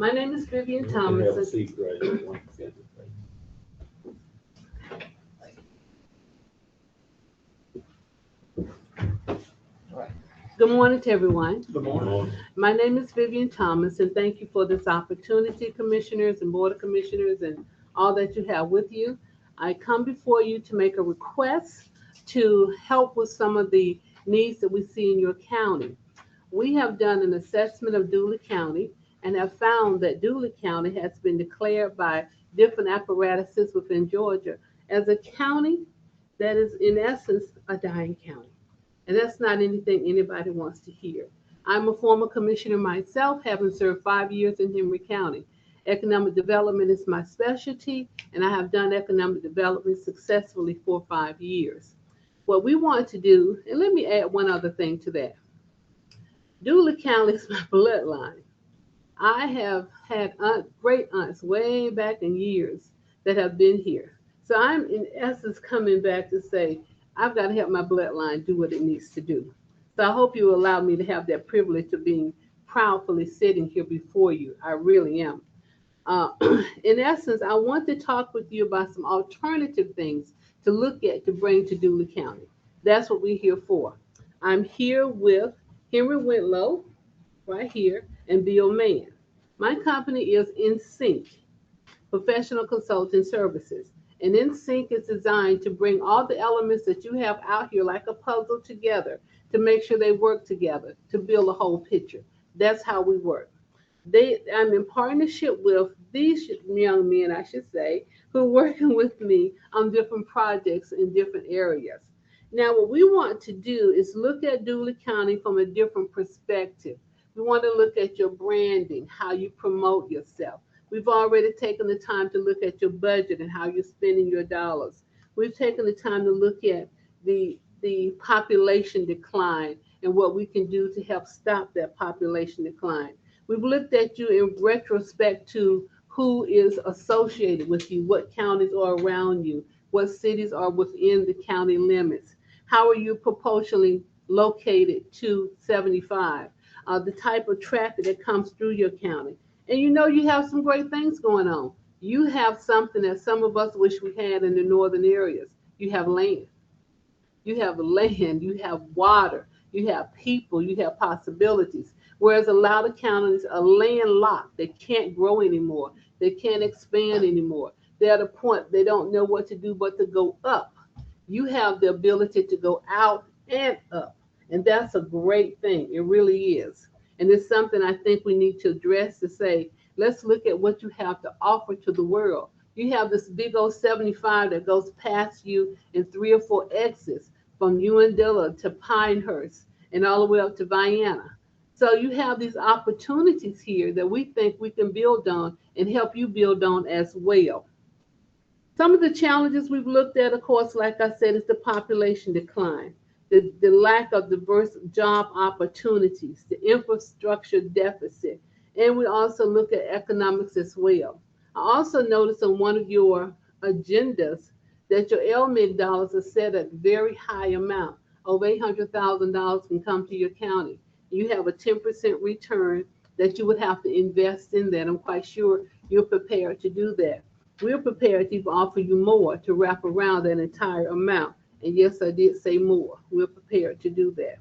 Speaker 10: My name is Vivian
Speaker 3: You can have a
Speaker 10: Thomas.
Speaker 3: seat right here. One second.
Speaker 10: Good morning to everyone.
Speaker 5: Good morning.
Speaker 10: My name is Vivian Thomas, and thank you for this opportunity, commissioners and board of commissioners and all that you have with you. I come before you to make a request to help with some of the needs that we see in your county. We have done an assessment of Dooley County and have found that Dooley County has been declared by different apparatuses within Georgia as a county that is in essence a dying county. And that's not anything anybody wants to hear. I'm a former commissioner myself, having served 5 years in Henry County. Economic development is my specialty, and I have done economic development successfully for 5 years. What we want to do, and let me add one other thing to that. Dooley County is my bloodline. I have had great aunts way back in years that have been here. So I'm in essence coming back to say, I've got to help my bloodline do what it needs to do. So I hope you allow me to have that privilege of being proudly sitting here before you. I really am. In essence, I want to talk with you about some alternative things to look at to bring to Dooley County. That's what we're here for. I'm here with Henry Whitlow, right here, and Bill Mann. My company is InSync, Professional Consulting Services. And InSync is designed to bring all the elements that you have out here like a puzzle together to make sure they work together to build a whole picture. That's how we work. I'm in partnership with these young men, I should say, who are working with me on different projects in different areas. Now, what we want to do is look at Dooley County from a different perspective. We want to look at your branding, how you promote yourself. We've already taken the time to look at your budget and how you're spending your dollars. We've taken the time to look at the population decline and what we can do to help stop that population decline. We've looked at you in retrospect to who is associated with you, what counties are around you, what cities are within the county limits. How are you proportionally located to 75? The type of traffic that comes through your county. And you know you have some great things going on. You have something that some of us wish we had in the northern areas. You have land. You have land. You have water. You have people. You have possibilities. Whereas a lot of counties are landlocked. They can't grow anymore. They can't expand anymore. They're at a point they don't know what to do but to go up. You have the ability to go out and up. And that's a great thing. It really is. And it's something I think we need to address to say, let's look at what you have to offer to the world. You have this big old 75 that goes past you in 3 or 4 exits from Uintah to Pinehurst and all the way up to Vienna. So you have these opportunities here that we think we can build on and help you build on as well. Some of the challenges we've looked at, of course, like I said, is the population decline. The lack of diverse job opportunities, the infrastructure deficit, and we also look at economics as well. I also noticed on one of your agendas that your LMIG dollars are set at a very high amount. Over $800,000 can come to your county. You have a 10% return that you would have to invest in that. I'm quite sure you're prepared to do that. We're prepared to even offer you more to wrap around that entire amount. And yes, I did say more. We're prepared to do that.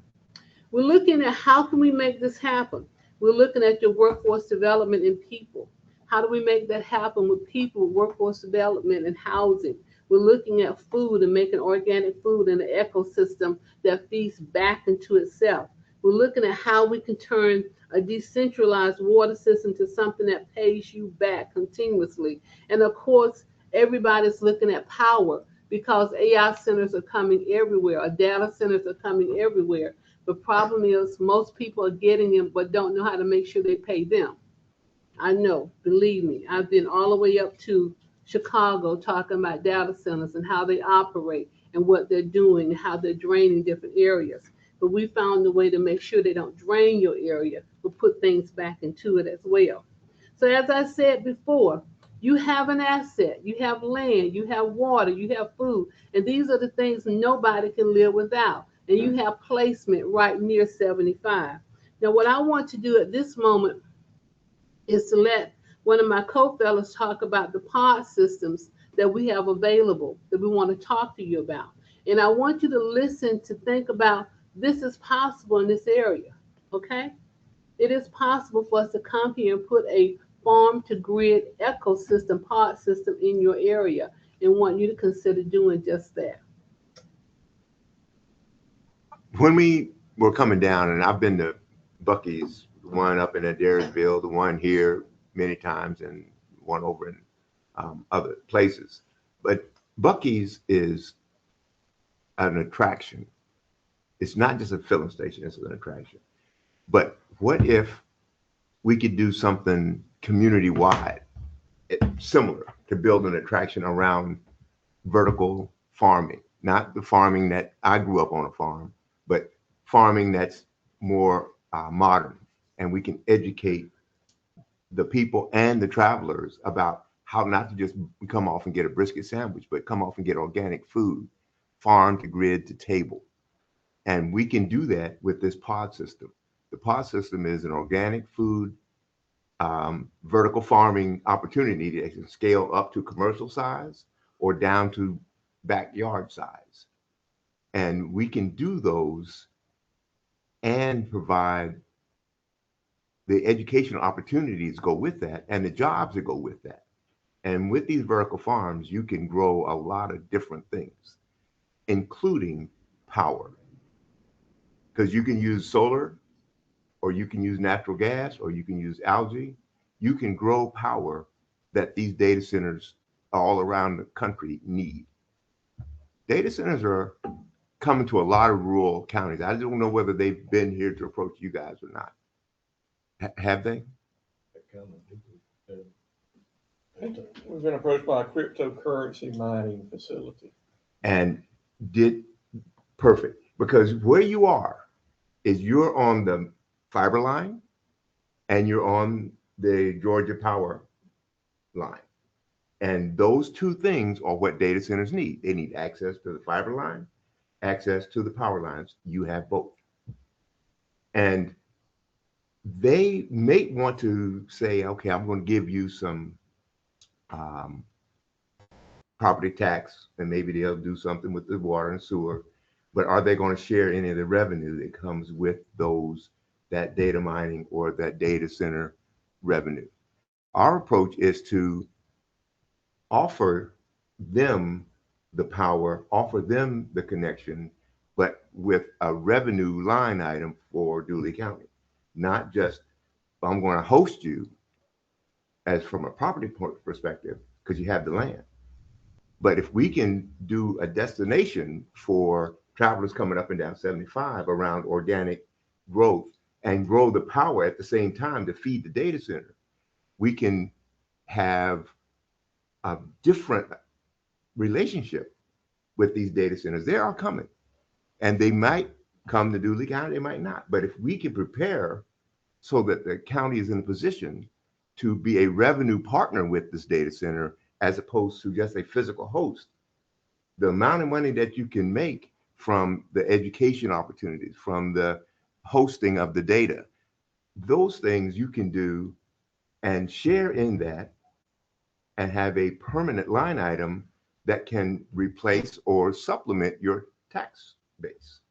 Speaker 10: We're looking at how can we make this happen. We're looking at your workforce development and people. How do we make that happen with people, workforce development and housing? We're looking at food and making organic food in an ecosystem that feeds back into itself. We're looking at how we can turn a decentralized water system to something that pays you back continuously. And of course, everybody's looking at power, because AI centers are coming everywhere, or data centers are coming everywhere. The problem is most people are getting them but don't know how to make sure they pay them. I know, believe me, I've been all the way up to Chicago talking about data centers and how they operate and what they're doing and how they're draining different areas. But we found a way to make sure they don't drain your area, but put things back into it as well. So as I said before, you have an asset, you have land, you have water, you have food, and these are the things nobody can live without. And you have placement right near 75. Now, what I want to do at this moment is to let one of my co-fellows talk about the pod systems that we have available that we want to talk to you about. And I want you to listen to think about this is possible in this area, okay? It is possible for us to come here and put a farm to grid ecosystem pod system in your area and want you to consider doing just that.
Speaker 13: When we were coming down, and I've been to Buc-ee's, one up in Adairsville, the one here many times, and one over in other places. But Buc-ee's is an attraction. It's not just a filling station, it's an attraction. But what if we could do something community-wide, similar to build an attraction around vertical farming, not the farming that I grew up on a farm, but farming that's more modern, and we can educate the people and the travelers about how not to just come off and get a brisket sandwich, but come off and get organic food, farm to grid to table. And we can do that with this pod system. The pod system is an organic food, vertical farming opportunity that can scale up to commercial size or down to backyard size. And we can do those and provide the educational opportunities go with that and the jobs that go with that. And with these vertical farms, you can grow a lot of different things, including power. Because you can use solar, or you can use natural gas, or you can use algae. You can grow power that these data centers all around the country need. Data centers are coming to a lot of rural counties. I don't know whether they've been here to approach you guys or not. Have they?
Speaker 4: We've been approached by a cryptocurrency mining facility.
Speaker 13: And did perfect, because where you are is you're on the fiber line and you're on the Georgia power line. And those two things are what data centers need. They need access to the fiber line, access to the power lines. You have both. And they may want to say, okay, I'm going to give you some property tax, and maybe they'll do something with the water and sewer, but are they going to share any of the revenue that comes with that data mining or that data center revenue? Our approach is to offer them the power, offer them the connection, but with a revenue line item for Dooley County. Not just, I'm going to host you as from a property perspective, because you have the land. But if we can do a destination for travelers coming up and down 75 around organic growth and grow the power at the same time to feed the data center, we can have a different relationship with these data centers. They are coming, and they might come to Dooley County, they might not. But if we can prepare so that the county is in a position to be a revenue partner with this data center, as opposed to just a physical host, the amount of money that you can make from the education opportunities, from the hosting of the data, those things you can do and share in that and have a permanent line item that can replace or supplement your tax base.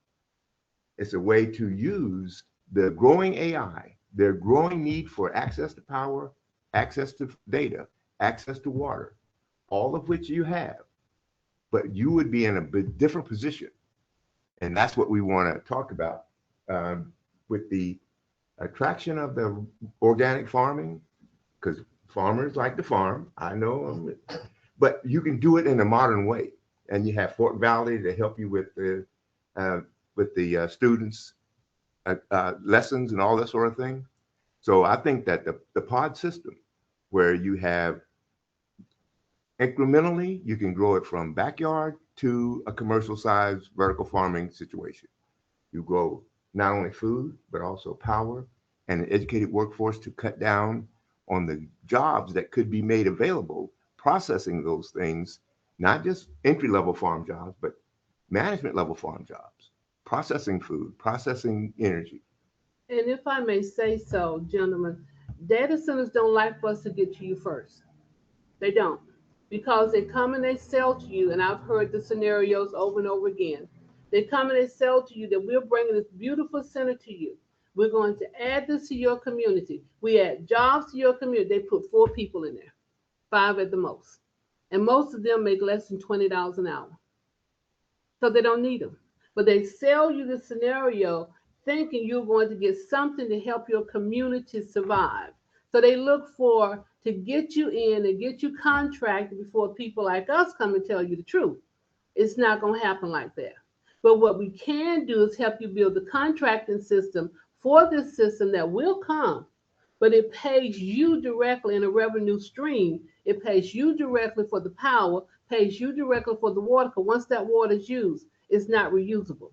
Speaker 13: It's a way to use the growing AI, their growing need for access to power, access to data, access to water, all of which you have, but you would be in a bit different position. And that's what we want to talk about with the attraction of the organic farming, because farmers like to farm, I know, but you can do it in a modern way. And you have Fort Valley to help you with the students' lessons and all that sort of thing. So I think that the pod system, where you have incrementally, you can grow it from backyard to a commercial size vertical farming situation. You grow not only food, but also power and an educated workforce to cut down on the jobs that could be made available, processing those things, not just entry-level farm jobs, but management-level farm jobs, processing food, processing energy.
Speaker 10: And if I may say so, gentlemen, Data centers don't like for us to get to you first. They don't. Because they come and they sell to you, and I've heard the scenarios over and over again. They come and they sell to you that we're bringing this beautiful center to you. We're going to add this to your community. We add jobs to your community. They put 4 people in there, 5 at the most. And most of them make less than $20 an hour. So they don't need them. But they sell you the scenario thinking you're going to get something to help your community survive. So they look for to get you in and get you contracted before people like us come and tell you the truth. It's not going to happen like that. But what we can do is help you build the contracting system for this system that will come, but it pays you directly in a revenue stream. It pays you directly for the power, pays you directly for the water, because once that water is used, it's not reusable.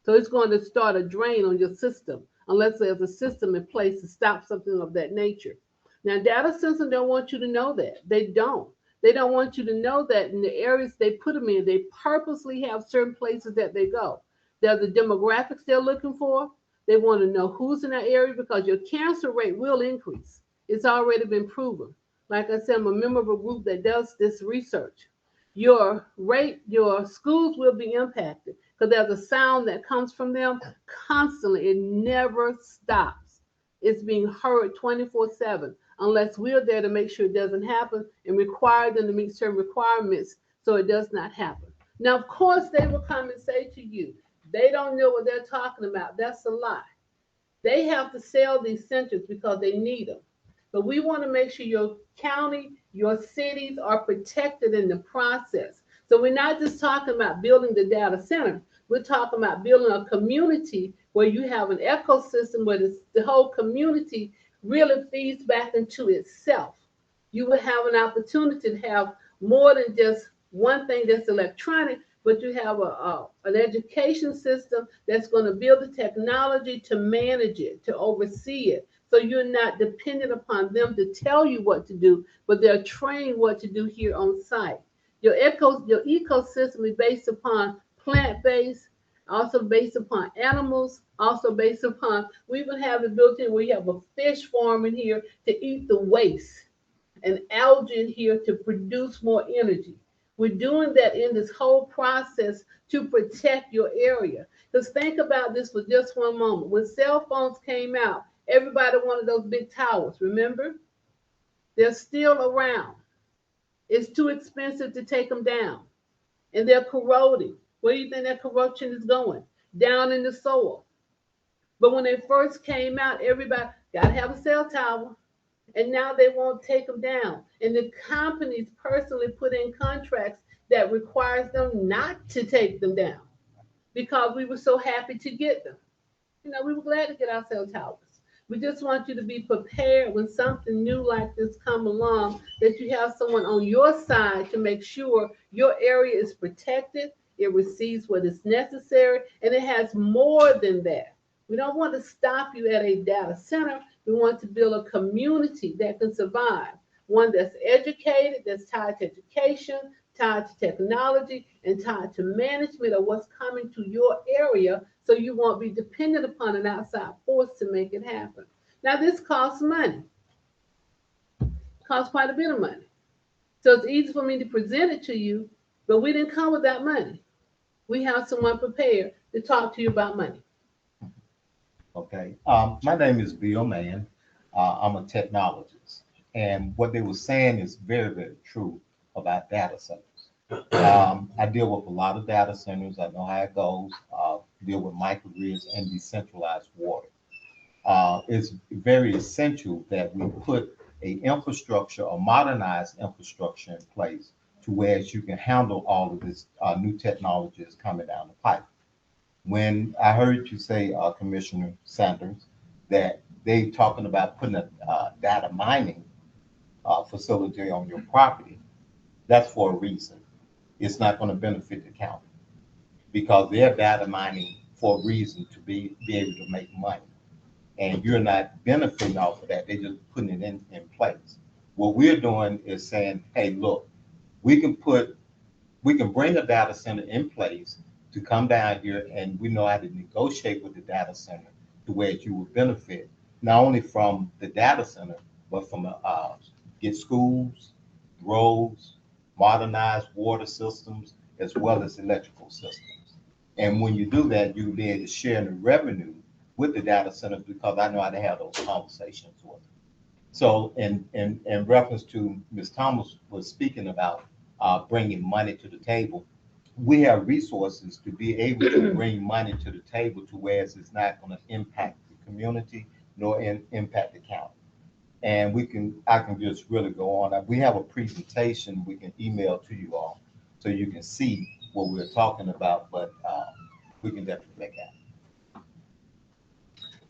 Speaker 10: So it's going to start a drain on your system unless there's a system in place to stop something of that nature. Now, data centers don't want you to know that. They don't. They don't want you to know that in the areas they put them in, they purposely have certain places that they go. They're the demographics they're looking for. They want to know who's in that area because your cancer rate will increase. It's already been proven. Like I said, I'm a member of a group that does this research. Your schools will be impacted because there's a sound that comes from them constantly. It never stops. It's being heard 24/7 unless we're there to make sure it doesn't happen and require them to meet certain requirements so it does not happen. Now, of course, they will come and say to you, they don't know what they're talking about. That's a lie. They have to sell these centers because they need them. But we want to make sure your county, your cities are protected in the process. So we're not just talking about building the data center. We're talking about building a community where you have an ecosystem where the whole community really feeds back into itself. You will have an opportunity to have more than just one thing that's electronic, but you have an education system that's going to build the technology to manage it, to oversee it. So you're not dependent upon them to tell you what to do, but they're trained what to do here on site. Your ecosystem is based upon plant-based, also based upon animals, also based upon, we even have it built in where you have a fish farm in here to eat the waste, and algae in here to produce more energy. We're doing that in this whole process to protect your area. Because think about this for just one moment. When cell phones came out, everybody wanted those big towers, remember? They're still around. It's too expensive to take them down. And they're corroding. Where do you think that corruption is going? Down in the soil. But when they first came out, everybody got to have a cell tower. And now they won't take them down. And the companies personally put in contracts that requires them not to take them down because we were so happy to get them. You know, we were glad to get our cell towers. We just want you to be prepared when something new like this come along, that you have someone on your side to make sure your area is protected, it receives what is necessary, and it has more than that. We don't want to stop you at a data center. We want to build a community that can survive, one that's educated, that's tied to education, tied to technology, and tied to management of what's coming to your area, so you won't be dependent upon an outside force to make it happen. Now, this costs money. It costs quite a bit of money. So it's easy for me to present it to you, but we didn't come with that money. We have someone prepared to talk to you about money.
Speaker 14: Okay. My name is Bill Mann. I'm a technologist. And what they were saying is very, very true about data centers. I deal with a lot of data centers. I know how it goes. Deal with microgrids and decentralized water. It's very essential that we put a infrastructure, a modernized infrastructure in place to where you can handle all of this new technologies coming down the pipe. When I heard you say, Commissioner Sanders, that they talking about putting a data mining facility on your property, that's for a reason. It's not going to benefit the county because they're data mining for a reason to be able to make money. And you're not benefiting off of that. They're just putting it in place. What we're doing is saying, hey, look, we can bring a data center in place to come down here, and we know how to negotiate with the data center to where you will benefit. not only from the data center, but from get schools, roads, modernized water systems, as well as electrical systems. And when you do that, you'll be able to share in the revenue with the data centers, because I know how to have those conversations with them. So in reference to Ms. Thomas was speaking about bringing money to the table, we have resources to be able to bring money to the table to where it's not going to impact the community nor impact the county. And I can just really go on. We have a presentation we can email to you all so you can see what we're talking about, but we can definitely make that.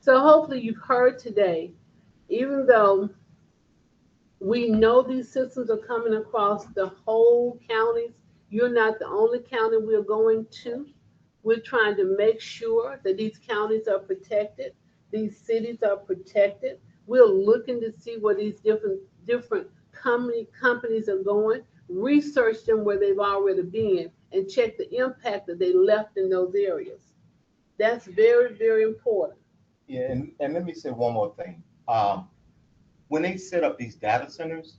Speaker 10: So hopefully you've heard today, even though we know these systems are coming across the whole counties, you're not the only county we're going to. We're trying to make sure that these counties are protected, these cities are protected. We're looking to see where these different companies are going, research them where they've already been, and check the impact that they left in those areas. That's very, very important.
Speaker 14: Yeah, and let me say one more thing. When they set up these data centers,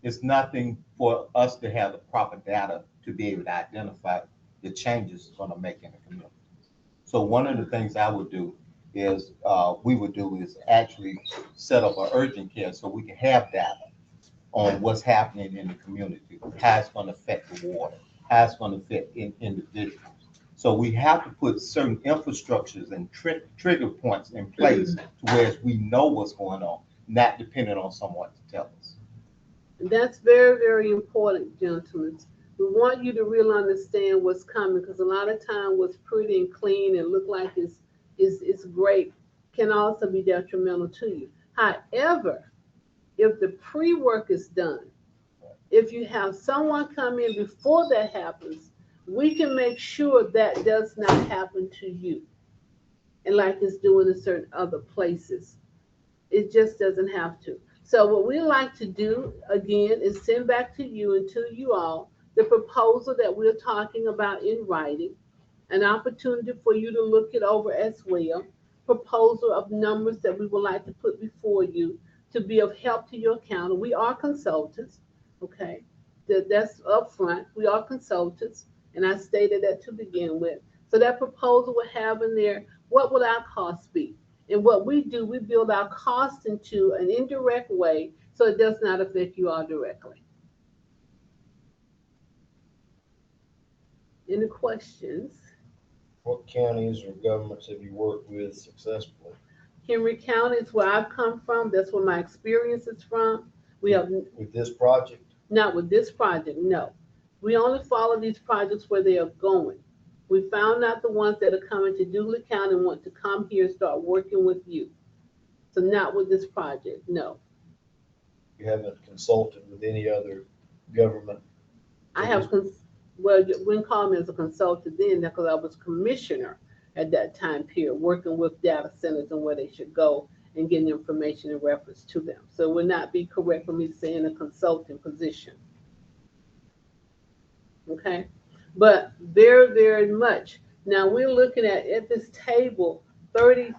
Speaker 14: it's nothing for us to have the proper data to be able to identify the changes it's going to make in the community. So one of the things I would do is actually set up an urgent care so we can have data on what's happening in the community, how it's going to affect the water, how it's going to affect individuals. So we have to put certain infrastructures and trigger points in place to where we know what's going on, not dependent on someone to tell us.
Speaker 10: That's very, very important, gentlemen. We want you to really understand what's coming, because a lot of time what's pretty and clean and look like it's great can also be detrimental to you. However, if the pre-work is done, if you have someone come in before that happens, we can make sure that does not happen to you. And like it's doing in certain other places. It just doesn't have to. So what we like to do, again, is send back to you and to you all the proposal that we're talking about in writing, an opportunity for you to look it over as well, proposal of numbers that we would like to put before you to be of help to your county. We are consultants, okay? That's upfront. We are consultants, and I stated that to begin with. So that proposal will have in there, what would our costs be? And what we do, we build our costs into an indirect way so it does not affect you all directly. Any questions?
Speaker 7: What counties or governments have you worked with successfully?
Speaker 10: Henry County is where I've come from. That's where my experience is from. We have
Speaker 7: with this project?
Speaker 10: Not with this project, no. We only follow these projects where they are going. We found out the ones that are coming to Dooley County and want to come here and start working with you. So not with this project, no.
Speaker 7: You haven't consulted with any other government?
Speaker 10: I have, well, you wouldn't call me as a consultant then because I was commissioner at that time period, working with data centers and where they should go and getting information in reference to them. So it would not be correct for me to say in a consulting position. Okay? But very, very much. Now we're looking at this table 30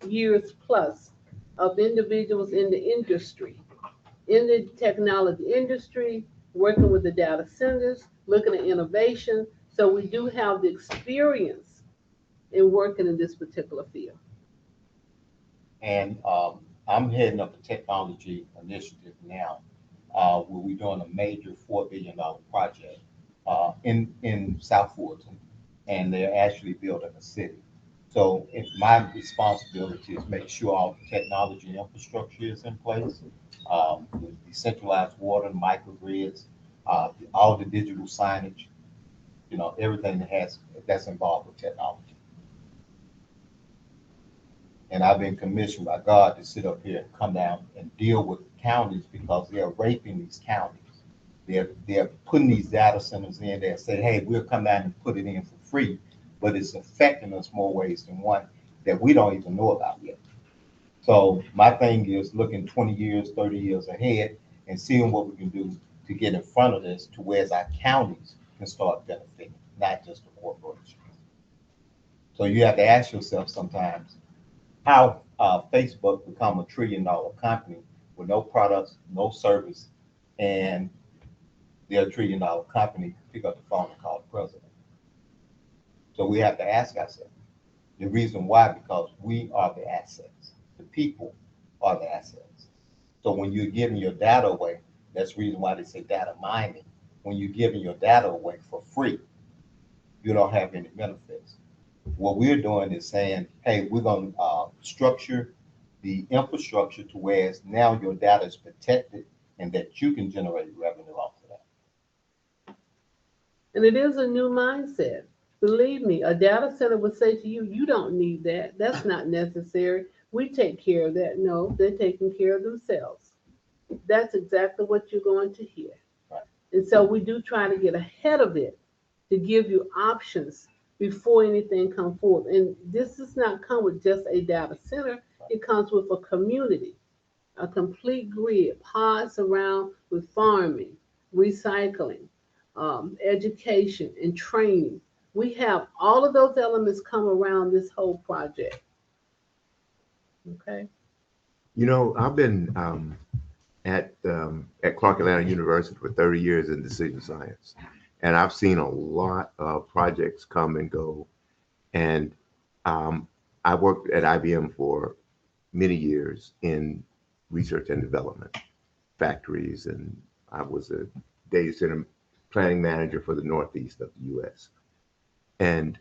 Speaker 10: years plus of individuals in the industry, in the technology industry, working with the data centers, looking at innovation. So we do have the experience in working in this particular field.
Speaker 14: And I'm heading up a technology initiative now where we're doing a major $4 billion project in South Fulton, and they're actually building a city. So my responsibility is make sure all the technology infrastructure is in place, with decentralized water, microgrids, all the digital signage, you know, everything that's involved with technology. And I've been commissioned by God to sit up here and come down and deal with counties because they're raping these counties. They're putting these data centers in there and say, hey, we'll come down and put it in for free, but it's affecting us more ways than one that we don't even know about yet. So my thing is looking 20 years, 30 years ahead and seeing what we can do to get in front of this to where our counties can start benefiting, not just the corporations. So you have to ask yourself sometimes, how Facebook become $1 trillion company with no products, no service, and they're $1 trillion company, pick up the phone and call the president. So we have to ask ourselves, the reason why, because we are the assets. The people are the assets. So when you're giving your data away, that's the reason why they say data mining. When you're giving your data away for free, you don't have any benefits. What we're doing is saying, hey, we're going to structure the infrastructure to where now your data is protected and that you can generate revenue off of that.
Speaker 10: And it is a new mindset. Believe me, a data center would say to you, you don't need that. That's not necessary. We take care of that. No, they're taking care of themselves. That's exactly what you're going to hear.
Speaker 14: Right.
Speaker 10: And so we do try to get ahead of it to give you options before anything comes forth. And this does not come with just a data center. It comes with a community, a complete grid, pods around with farming, recycling, education, and training. We have all of those elements come around this whole project. Okay.
Speaker 13: You know, I've been at Clark Atlanta University for 30 years in decision science, and I've seen a lot of projects come and go. And I worked at IBM for many years in research and development factories, and I was a data center planning manager for the Northeast of the U.S. And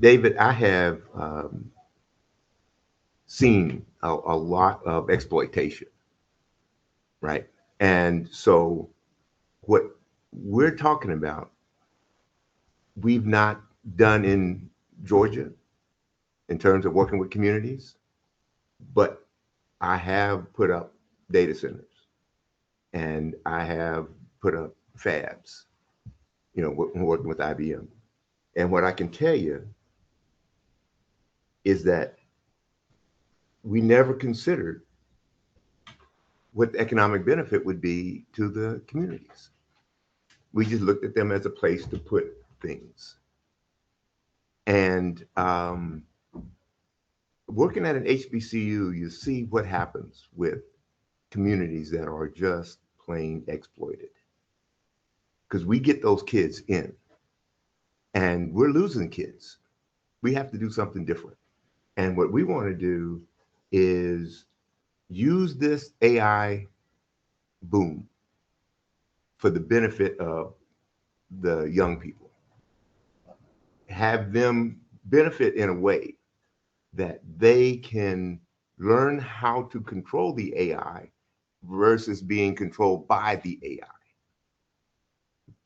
Speaker 13: David, I have seen a lot of exploitation, right? And so what we're talking about, we've not done in Georgia in terms of working with communities, but I have put up data centers and I have put up fabs, you know, working with IBM. And what I can tell you is that we never considered what the economic benefit would be to the communities. We just looked at them as a place to put things. And working at an HBCU, you see what happens with communities that are just plain exploited. Because we get those kids in and we're losing kids. We have to do something different. And what we want to do is use this AI boom for the benefit of the young people. Have them benefit in a way that they can learn how to control the AI versus being controlled by the AI.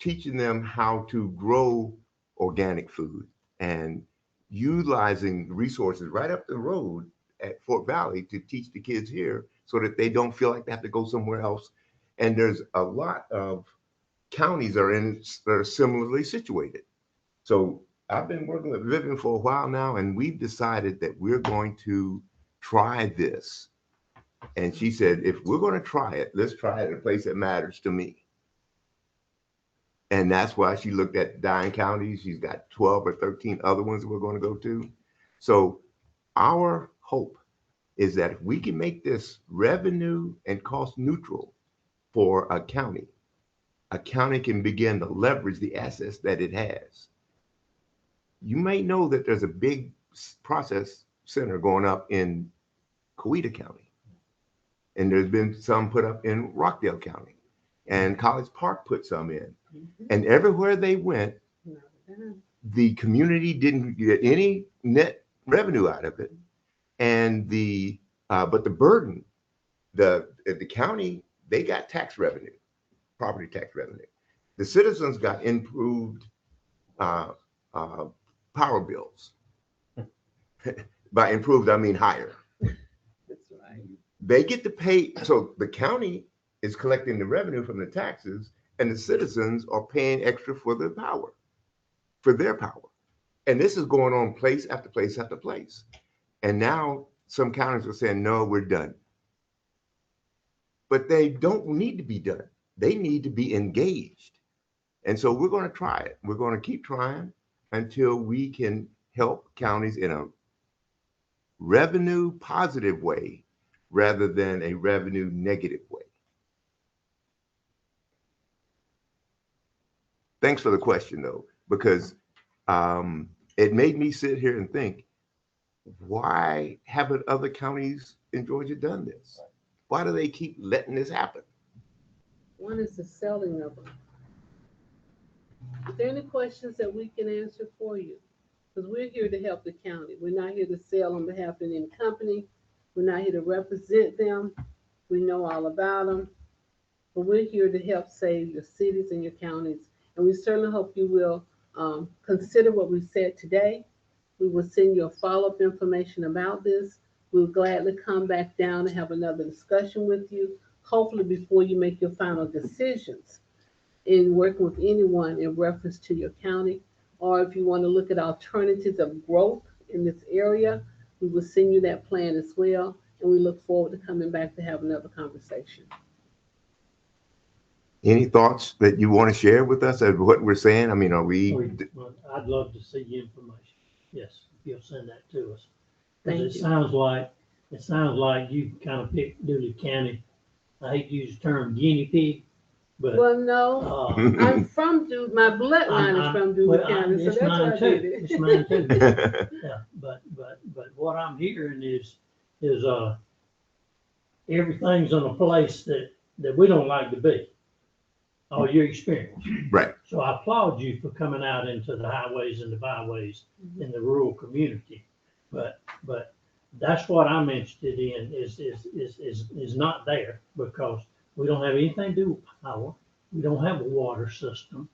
Speaker 13: Teaching them how to grow organic food and utilizing resources right up the road at Fort Valley to teach the kids here so that they don't feel like they have to go somewhere else. And there's a lot of counties that are similarly situated. So I've been working with Vivian for a while now, and we've decided that we're going to try this. And she said, if we're going to try it, let's try it in a place that matters to me. And that's why she looked at dying counties. She's got 12 or 13 other ones that we're going to go to. So our hope is that if we can make this revenue and cost neutral for a county can begin to leverage the assets that it has. You may know that there's a big process center going up in Coweta County. And there's been some put up in Rockdale County. And College Park put some in. And everywhere they went, the community didn't get any net revenue out of it. And but the burden, the county, they got tax revenue, property tax revenue. The citizens got improved power bills. By improved, I mean higher.
Speaker 10: That's right.
Speaker 13: They get to pay, so the county is collecting the revenue from the taxes, and the citizens are paying extra for the power, for their power. And this is going on place after place after place. And now some counties are saying, no, we're done. But they don't need to be done. They need to be engaged. And so we're going to try it. We're going to keep trying until we can help counties in a revenue positive way rather than a revenue negative way? Thanks for the question, though, because it made me sit here and think, why haven't other counties in Georgia done this? Why do they keep letting this happen?
Speaker 10: One is the selling of them. Is there any questions that we can answer for you? Because we're here to help the county. We're not here to sell on behalf of any company. We're not here to represent them. We know all about them. But we're here to help save your cities and your counties. And we certainly hope you will consider what we said today. We will send you a follow-up information about this. We'll gladly come back down and have another discussion with you, hopefully before you make your final decisions in working with anyone in reference to your county. Or if you want to look at alternatives of growth in this area, we will send you that plan as well. And we look forward to coming back to have another conversation.
Speaker 13: Any thoughts that you want to share with us of what we're saying? I mean, are we?
Speaker 8: I'd love to see the information. Yes, if you'll send that to us.
Speaker 10: Thank
Speaker 8: Because
Speaker 10: you.
Speaker 8: it sounds like you kind of picked Dooley County. I hate to use the term guinea pig, but
Speaker 10: Well, no, I'm from Dooley. My bloodline is from Dooley County, so
Speaker 8: it's
Speaker 10: that's why
Speaker 8: mine
Speaker 10: I
Speaker 8: too.
Speaker 10: did it.
Speaker 8: It's mine too. Yeah, but what I'm hearing is everything's in a place that we don't like to be. All your experience.
Speaker 13: Right.
Speaker 8: So I applaud you for coming out into the highways and the byways in the rural community. But that's what I'm interested in is not there, because we don't have anything to do with power. We don't have a water system.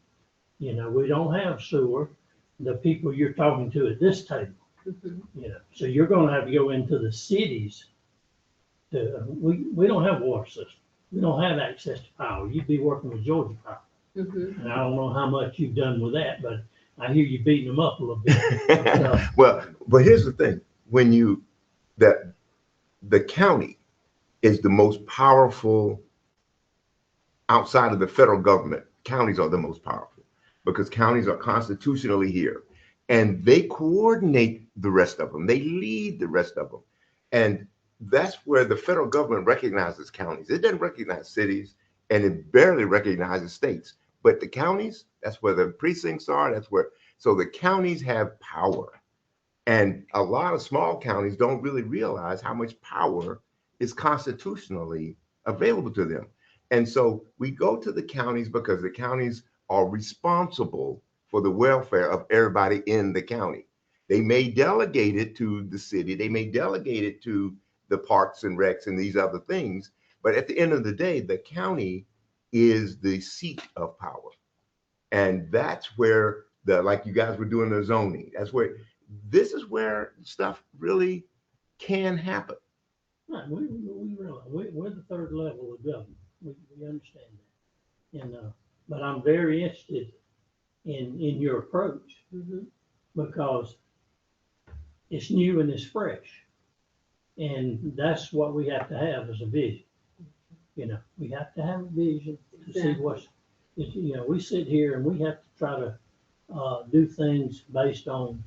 Speaker 8: You know, we don't have sewer. The people you're talking to at this table, you know, so you're going to have to go into the cities. We don't have a water system. We don't have access to power. You'd be working with Georgia Power. And I don't know how much you've done with that, but I hear you beating them up a little bit.
Speaker 13: Well, but here's the thing. When the county is the most powerful outside of the federal government, counties are the most powerful because counties are constitutionally here and they coordinate the rest of them. They lead the rest of them. And that's where the federal government recognizes counties. It doesn't recognize cities and it barely recognizes states. But the counties, that's where the precincts are. So the counties have power. And a lot of small counties don't really realize how much power is constitutionally available to them. And so we go to the counties because the counties are responsible for the welfare of everybody in the county. They may delegate it to the city. They may delegate it to the parks and recs and these other things. But at the end of the day, the county is the seat of power. And that's where like you guys were doing the zoning, this is where stuff really can happen.
Speaker 8: Right, we realize we're the third level of government. We understand that. And but I'm very interested in your approach because it's new and it's fresh. And that's what we have to have as a vision. You know, we have to have a vision to see you know, we sit here and we have to try to do things based on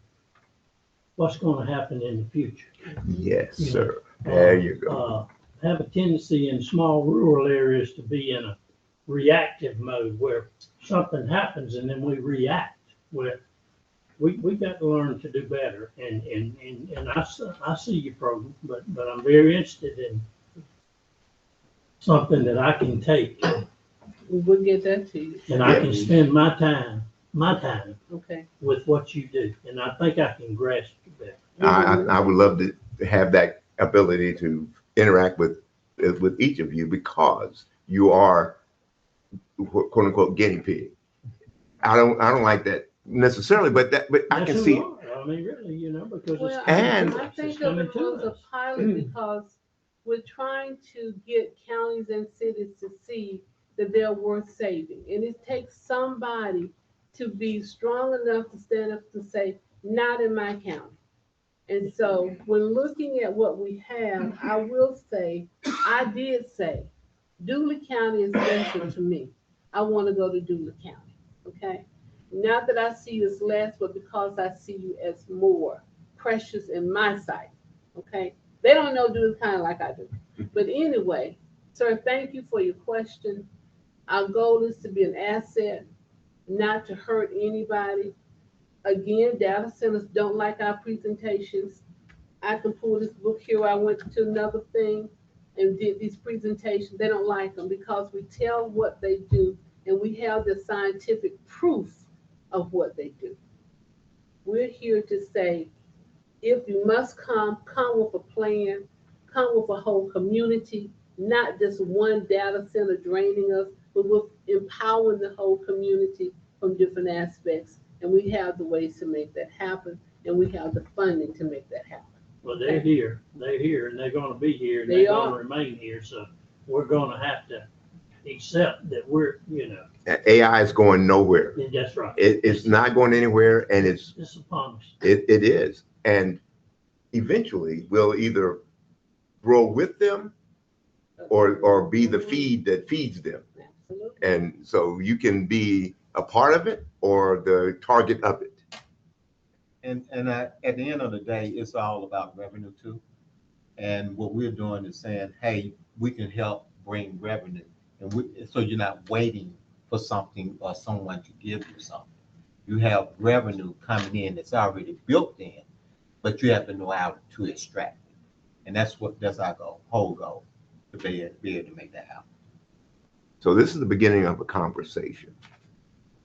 Speaker 8: what's going to happen in the future.
Speaker 13: Yes, sir. There you go.
Speaker 8: Have a tendency in small rural areas to be in a reactive mode where something happens and then we react. We got to learn to do better, and I see your program, but I'm very interested in something that I can take.
Speaker 10: We'll get that to you.
Speaker 8: And I can spend my time
Speaker 10: okay
Speaker 8: with what you do, and I think I can grasp that.
Speaker 13: I would love to have that ability to interact with each of you because you are quote unquote guinea pig. I don't like that necessarily, but I can see.
Speaker 8: I mean, really, you know, because
Speaker 10: I think of it as a pilot because we're trying to get counties and cities to see that they're worth saving, and it takes somebody to be strong enough to stand up to say, "Not in my county." And so, when looking at what we have, I will say, I did say, Dooley County is special to me. I want to go to Dooley County. Okay. Not that I see you as less, but because I see you as more precious in my sight. okay? They don't know do it kind of like I do. But anyway, sir, thank you for your question. Our goal is to be an asset, not to hurt anybody. Again, data centers don't like our presentations. I can pull this book here. I went to another thing and did these presentations. They don't like them because we tell what they do and we have the scientific proof of what they do. We're here to say, if you must come with a plan, come with a whole community, not just one data center draining us, but with empowering the whole community from different aspects. And we have the ways to make that happen, and we have the funding to make that happen.
Speaker 8: Well, they're here, and they're gonna be here, and
Speaker 10: They
Speaker 8: they're gonna
Speaker 10: are.
Speaker 8: remain here, so we're gonna have to accept that we're,
Speaker 13: AI is going nowhere.
Speaker 8: that's right.
Speaker 13: It's not going anywhere, and
Speaker 8: It's upon us.
Speaker 13: it is. And eventually we'll either grow with them or be the feed that feeds them.
Speaker 10: Absolutely.
Speaker 13: And so you can be a part of it or the target of it.
Speaker 14: And at the end of the day, it's all about revenue too. And what we're doing is saying, hey, we can help bring revenue. And so you're not waiting for something or someone to give you something. You have revenue coming in that's already built in, but you have to know how to extract it. And that's our goal, whole goal, to be able to make that happen.
Speaker 13: So this is the beginning of a conversation.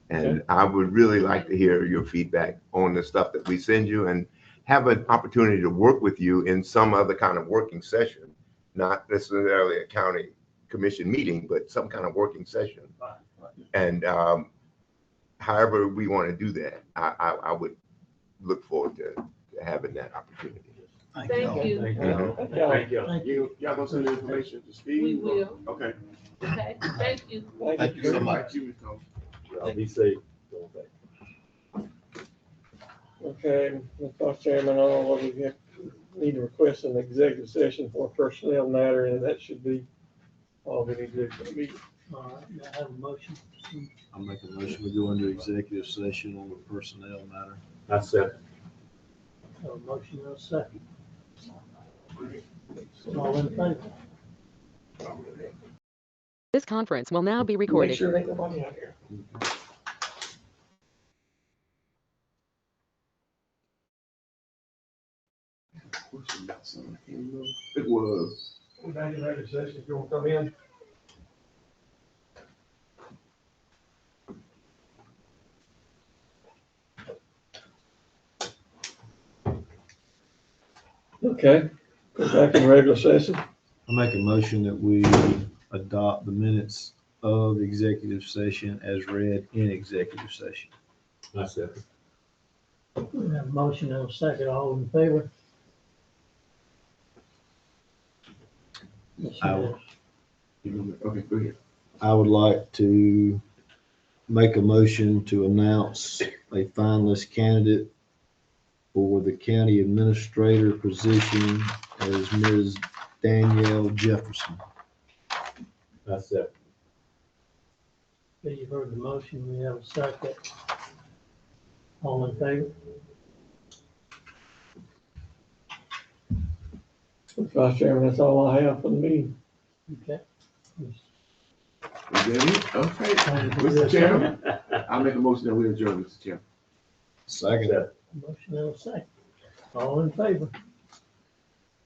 Speaker 13: And I would really like to hear your feedback on the stuff that we send you and have an opportunity to work with you in some other kind of working session, not necessarily a county commission meeting, but some kind of working session. And however we want to do that, I would look forward to having that opportunity.
Speaker 10: Thank you.
Speaker 8: Thank you.
Speaker 5: Y'all gonna send the information to Steve?
Speaker 10: We will.
Speaker 5: Okay.
Speaker 10: Okay, thank you.
Speaker 14: Thank you so much.
Speaker 5: Thank you, Ms. Combs.
Speaker 3: Y'all be safe.
Speaker 4: Okay, Mr. Vice Chairman, we need to request an executive session for a personnel matter, and that should be all we need to do for the meeting.
Speaker 8: All right, may I have a motion?
Speaker 7: I'll make a motion to go into executive session on the personnel matter.
Speaker 3: I said.
Speaker 8: Have a motion and a second. All in favor?
Speaker 1: This conference will now be
Speaker 4: Make
Speaker 1: recorded.
Speaker 4: sure ain't nobody out here.
Speaker 5: It was.
Speaker 4: We're back in regular session, if you want to come in. Okay, go back in regular session.
Speaker 7: I'll make a motion that we adopt the minutes of executive session as read in executive session.
Speaker 3: I said.
Speaker 8: We have a motion and a second, all in favor? Yes,
Speaker 7: Aye.
Speaker 5: Okay, go ahead.
Speaker 7: I would like to make a motion to announce a finalist candidate for the county administrator position as Ms. Danielle Jefferson.
Speaker 3: I said.
Speaker 8: Okay, you've heard the motion, we have a second. All in favor?
Speaker 4: Mr. Vice Chairman, that's all I have for the meeting.
Speaker 8: Okay.
Speaker 5: Is that it? Okay. Mr. Chairman, I'll make a motion that we adjourn, Mr. Chairman.
Speaker 7: Second.
Speaker 8: Motion and a second. All in favor?